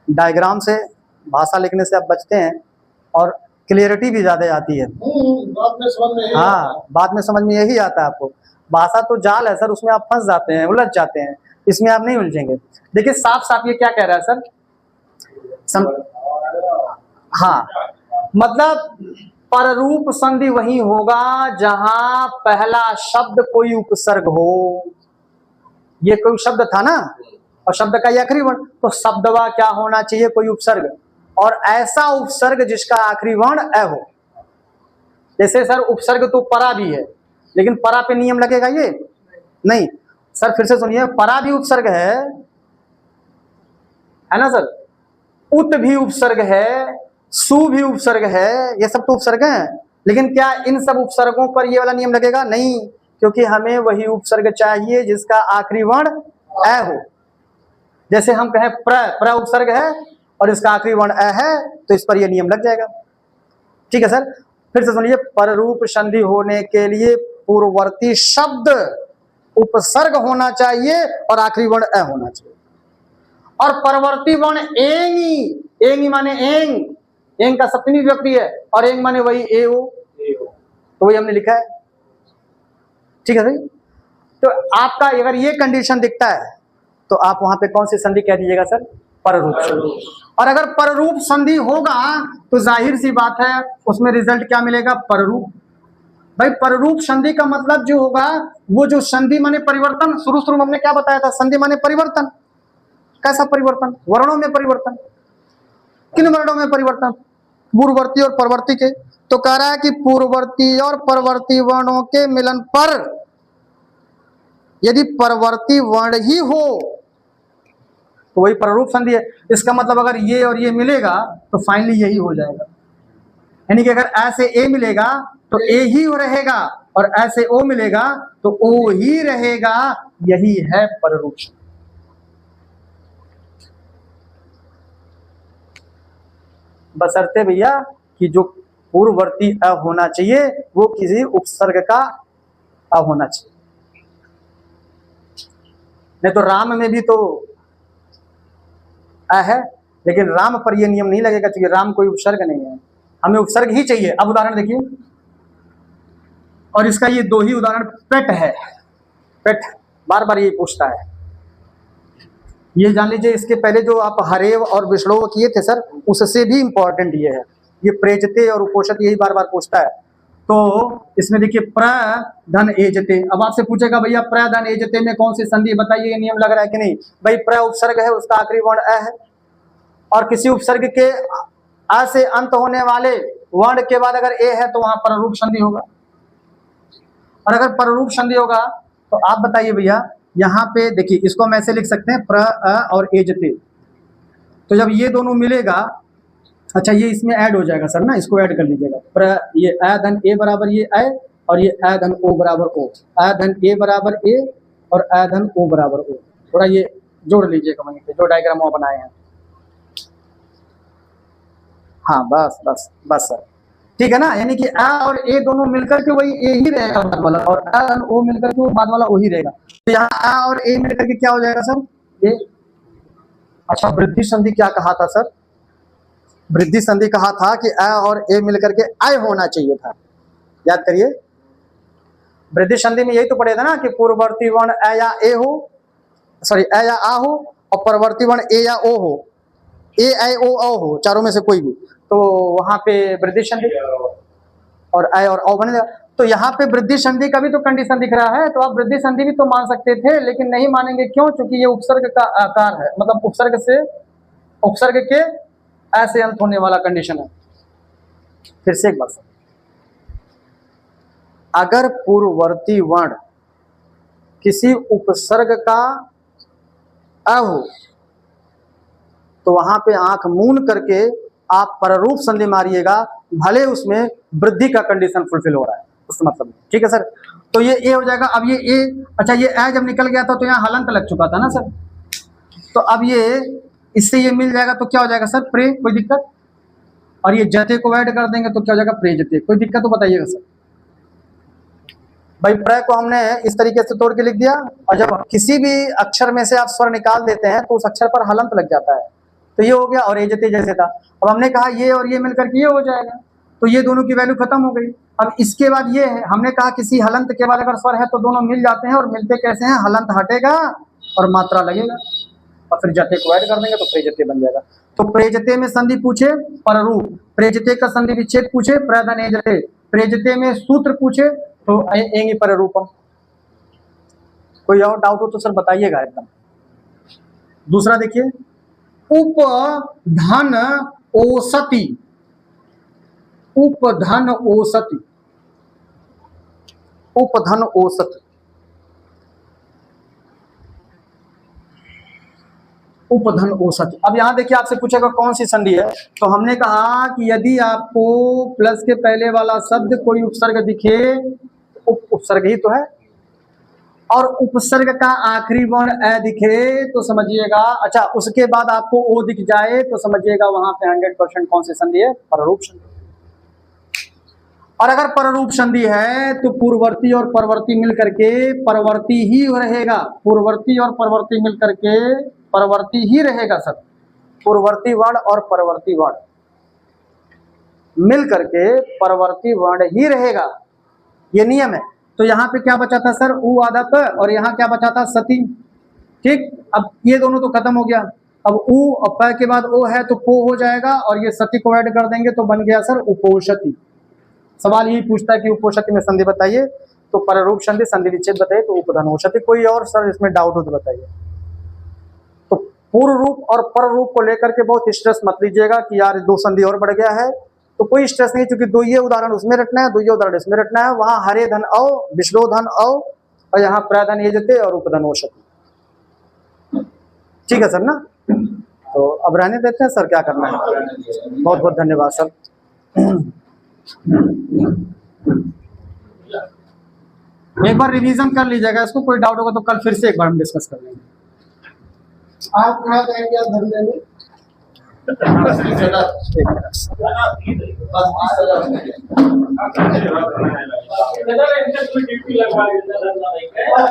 S2: डायग्राम से भाषा लिखने से आप बचते हैं और क्लियरिटी भी ज्यादा आती है।
S4: बाद में समझ में
S2: हाँ, बाद में समझ में यही आता है आपको। भाषा तो जाल है सर, उसमें आप फंस जाते हैं, उलझ जाते हैं, इसमें आप नहीं उलझेंगे। देखिए साफ साफ ये क्या कह रहा है सर, हाँ, मतलब पररूप संधि वही होगा जहां पहला शब्द कोई उपसर्ग हो। ये कोई शब्द था ना, और शब्द का ये आखिरी वर्ण, तो शब्दवा क्या होना चाहिए? कोई उपसर्ग, और ऐसा उपसर्ग जिसका आखिरी वर्ण अ हो। जैसे सर उपसर्ग तो परा भी है, लेकिन परा पे नियम लगेगा ये नहीं। सर फिर से सुनिए, परा भी उपसर्ग है ना सर, उत भी उपसर्ग है, सु भी उपसर्ग है, ये सब तो उपसर्ग हैं। लेकिन क्या इन सब उपसर्गों पर ये वाला नियम लगेगा? नहीं, क्योंकि हमें वही उपसर्ग चाहिए जिसका आखिरी वर्ण अ हो। जैसे हम कहें प्र उपसर्ग है और इसका आखिरी वर्ण अ है, तो इस पर यह नियम लग जाएगा। ठीक है सर, फिर से सुनिए, पररूप संधि होने के लिए पूर्ववर्ती शब्द उपसर्ग होना चाहिए और आखिरी वर्ण अ होना चाहिए, और परवर्ती वर्ण एंगी, एंगी माने एंग, एंग का सप्तमी विभक्ति है, और एंग माने वही ए ओ, तो वही हमने लिखा है। ठीक है भाई, तो आपका अगर ये कंडीशन दिखता है तो आप वहां पे कौन सी संधि कह दीजिएगा सर? पररूप संधि। और अगर पररूप संधि होगा तो जाहिर सी बात है उसमें रिजल्ट क्या मिलेगा? पररूप। भाई पररूप संधि का मतलब जो होगा वो जो संधि माने परिवर्तन, शुरू में हमने क्या बताया था? संधि माने परिवर्तन। कैसा परिवर्तन? वर्णों में परिवर्तन। किन वर्णों में परिवर्तन? पूर्ववर्ती और परवर्ती के। तो कह रहा है कि पूर्ववर्ती और परवर्ती वर्णों के मिलन पर यदि परवर्ती वर्ण ही हो तो वही पररूप संधि है। इसका मतलब अगर ये और ये मिलेगा तो फाइनली यही हो जाएगा, यानी कि अगर ऐसे ए मिलेगा तो ए ही रहेगा, और ऐसे ओ मिलेगा तो ओ ही रहेगा, यही है पररूप। बशर्ते भैया कि जो पूर्ववर्ती अ होना चाहिए वो किसी उपसर्ग का अ होना चाहिए। नहीं तो राम में भी तो अ है, लेकिन राम पर यह नियम नहीं लगेगा क्योंकि राम कोई उपसर्ग नहीं है, हमें उपसर्ग ही चाहिए। अब उदाहरण देखिए, और इसका ये 2 ही उदाहरण पेट है। पेट बार बार ये पूछता है, ये जान लीजिए। इसके पहले जो आप हरेव और विष्णु किए थे सर, उससे भी इंपॉर्टेंट ये है। ये प्रेजते और उपोषित यही बार बार पूछता है। तो इसमें देखिए प्र धन एजते, अब आपसे पूछेगा भैया प्र धन एजते में कौन सी संधि बताइए, ये नियम लग रहा है कि नहीं? भाई प्र उपसर्ग है, उसका आखिरी वर्ण अ है,
S1: और किसी उपसर्ग के आ से अंत होने वाले वर्ण के बाद अगर ए है तो वहां पररूप संधि होगा। और अगर पररूप संधि होगा तो आप बताइए भैया, यहाँ पे देखिए इसको हम ऐसे लिख सकते हैं प्र अ और ए जते। तो जब ये दोनों मिलेगा, अच्छा ये इसमें ऐड हो जाएगा सर ना, इसको ऐड कर लीजिएगा। प्र ये अ धन ए बराबर ये अ और ये अ धन ओ बराबर ओ, अ धन ए बराबर ए और अ धन ओ बराबर ओ। थोड़ा ये जोड़ लीजिएगा वहीं पे जो डायग्राम वो बनाए हैं। हाँ बस बस बस सर, ठीक है ना। यानी कि अ और ए दोनों मिलकर के वही ए ही रहेगा बाद वाला, और अ और ओ मिलकर के वो बाद वाला वही रहेगा। तो यहाँ अ और ए मिलकर के क्या हो जाएगा सर, ए। अच्छा वृद्धि संधि क्या कहा था सर, वृद्धि संधि कहा था कि अ और ए मिलकर के आय होना चाहिए था, याद करिए। वृद्धि संधि में यही तो पढ़े थे ना कि पूर्ववर्ती वर्ण अ या ए हो, सॉरी अ या आ हो, और परवर्ती वर्ण ए या ओ हो, ए आई ओ औ हो, चारों में से कोई भी, तो वहां पे वृद्धि संधि और आई और औ बनेगा। तो यहाँ पे वृद्धि संधि का भी तो कंडीशन दिख रहा है, तो आप वृद्धि संधि भी तो मान सकते थे, लेकिन नहीं मानेंगे क्यों, क्योंकि ये उपसर्ग का आकार है, मतलब उपसर्ग के ऐसे अंत होने वाला कंडीशन है। फिर से एक बार, अगर पूर्ववर्ती वर्ण किसी उपसर्ग का अ हो तो वहां पे आंख मूंद करके आप पररूप संधि मारिएगा, भले उसमें वृद्धि का कंडीशन फुलफिल हो रहा है, उस मतलब, ठीक है सर। तो ये ए हो जाएगा। अब ये ए, अच्छा ये ए जब निकल गया था तो यहाँ हलंत लग चुका था ना सर, तो अब ये इससे ये मिल जाएगा तो क्या हो जाएगा सर, प्रे, कोई दिक्कत। और ये जते को ऐड कर देंगे तो क्या हो जाएगा, प्रे जते, कोई दिक्कत तो बताइएगा सर। भाई प्र को हमने इस तरीके से तोड़ के लिख दिया, और जब किसी भी अक्षर में से आप स्वर निकाल देते हैं तो उस अक्षर पर हलंत लग जाता है, तो ये हो गया। और ए जते जैसे था, अब हमने कहा ये और ये मिलकर के ये हो जाएगा, तो ये दोनों की वैल्यू खत्म हो गई। अब इसके बाद ये है, हमने कहा किसी हलंत के बाद अगर स्वर है तो दोनों मिल जाते हैं, और मिलते कैसे हैं, हलंत हटेगा और मात्रा लगेगा, और फिर जते को ऐड कर देंगे तो प्रेजते बन जाएगा। तो प्रेजते में संधि पूछे पररूप, प्रेजते का संधि विच्छेद पूछे प्रधन ए जते, प्रेजते में सूत्र पूछे तो एंगे पररूपम। कोई और डाउट हो तो सर बताइएगा एकदम। दूसरा देखिए, उपधन ओसति, उपधन ओसति, उपधन ओसति, उपधन औसत। अब यहाँ देखिए आपसे पूछेगा कौन सी संधि है, तो हमने कहा कि यदि आपको प्लस के पहले वाला शब्द कोई उपसर्ग दिखे, उपसर्ग ही तो है, और उपसर्ग का आखिरी वर्ण अ दिखे तो समझिएगा, अच्छा उसके बाद आपको ओ दिख जाए तो समझिएगा वहां पे 100% कौन सी संधि है, पररूप संधि। और अगर पररूप संधि है तो पूर्ववर्ती और परवर्ती मिलकर के परवर्ती ही रहेगा, पूर्ववर्ती और परवर्ती मिलकर के परवर्ती ही रहेगा सर, पूर्ववर्ती वर्ण और परवर्ती वर्ण मिल करके परवर्ती वर्ण ही रहेगा, ये नियम है। तो यहाँ पे क्या बचा था सर, उ आधा प, और यहाँ क्या बचा था, सती, ठीक। अब ये दोनों तो खत्म हो गया, अब उ और प के बाद ओ है तो पो हो जाएगा, और ये सती को ऐड कर देंगे तो बन गया सर उपोषति। सवाल यही पूछता है कि उपोषति में संधि बताइए, तो पररूप संधि, संधि विच्छेद बताइए, तो उपधन औषधि। कोई और सर इसमें डाउट हो तो बताइए। तो पूर्व रूप और पर रूप को लेकर के बहुत स्ट्रेस मत लीजिएगा कि यार दो संधि और बढ़ गया है, तो कोई स्ट्रेस नहीं, क्योंकि दो ये उदाहरण उसमें रटना है, दो ये उदाहरण इसमें रटना है। वहां हरे धन औ, विष्णु धन औ, और यहाँ प्रधन ये जते और उपधन औषधि, ठीक है सर ना। तो अब रहने देते हैं सर, क्या करना है। बहुत बहुत धन्यवाद सर। एक बार रिवीजन कर लीजिएगा इसको, कोई डाउट होगा तो कल फिर से एक बार हम डिस्कस कर लेंगे।
S4: आप कहाँ जाएंगे आप धंधे में?
S3: ड्यूटी लगवा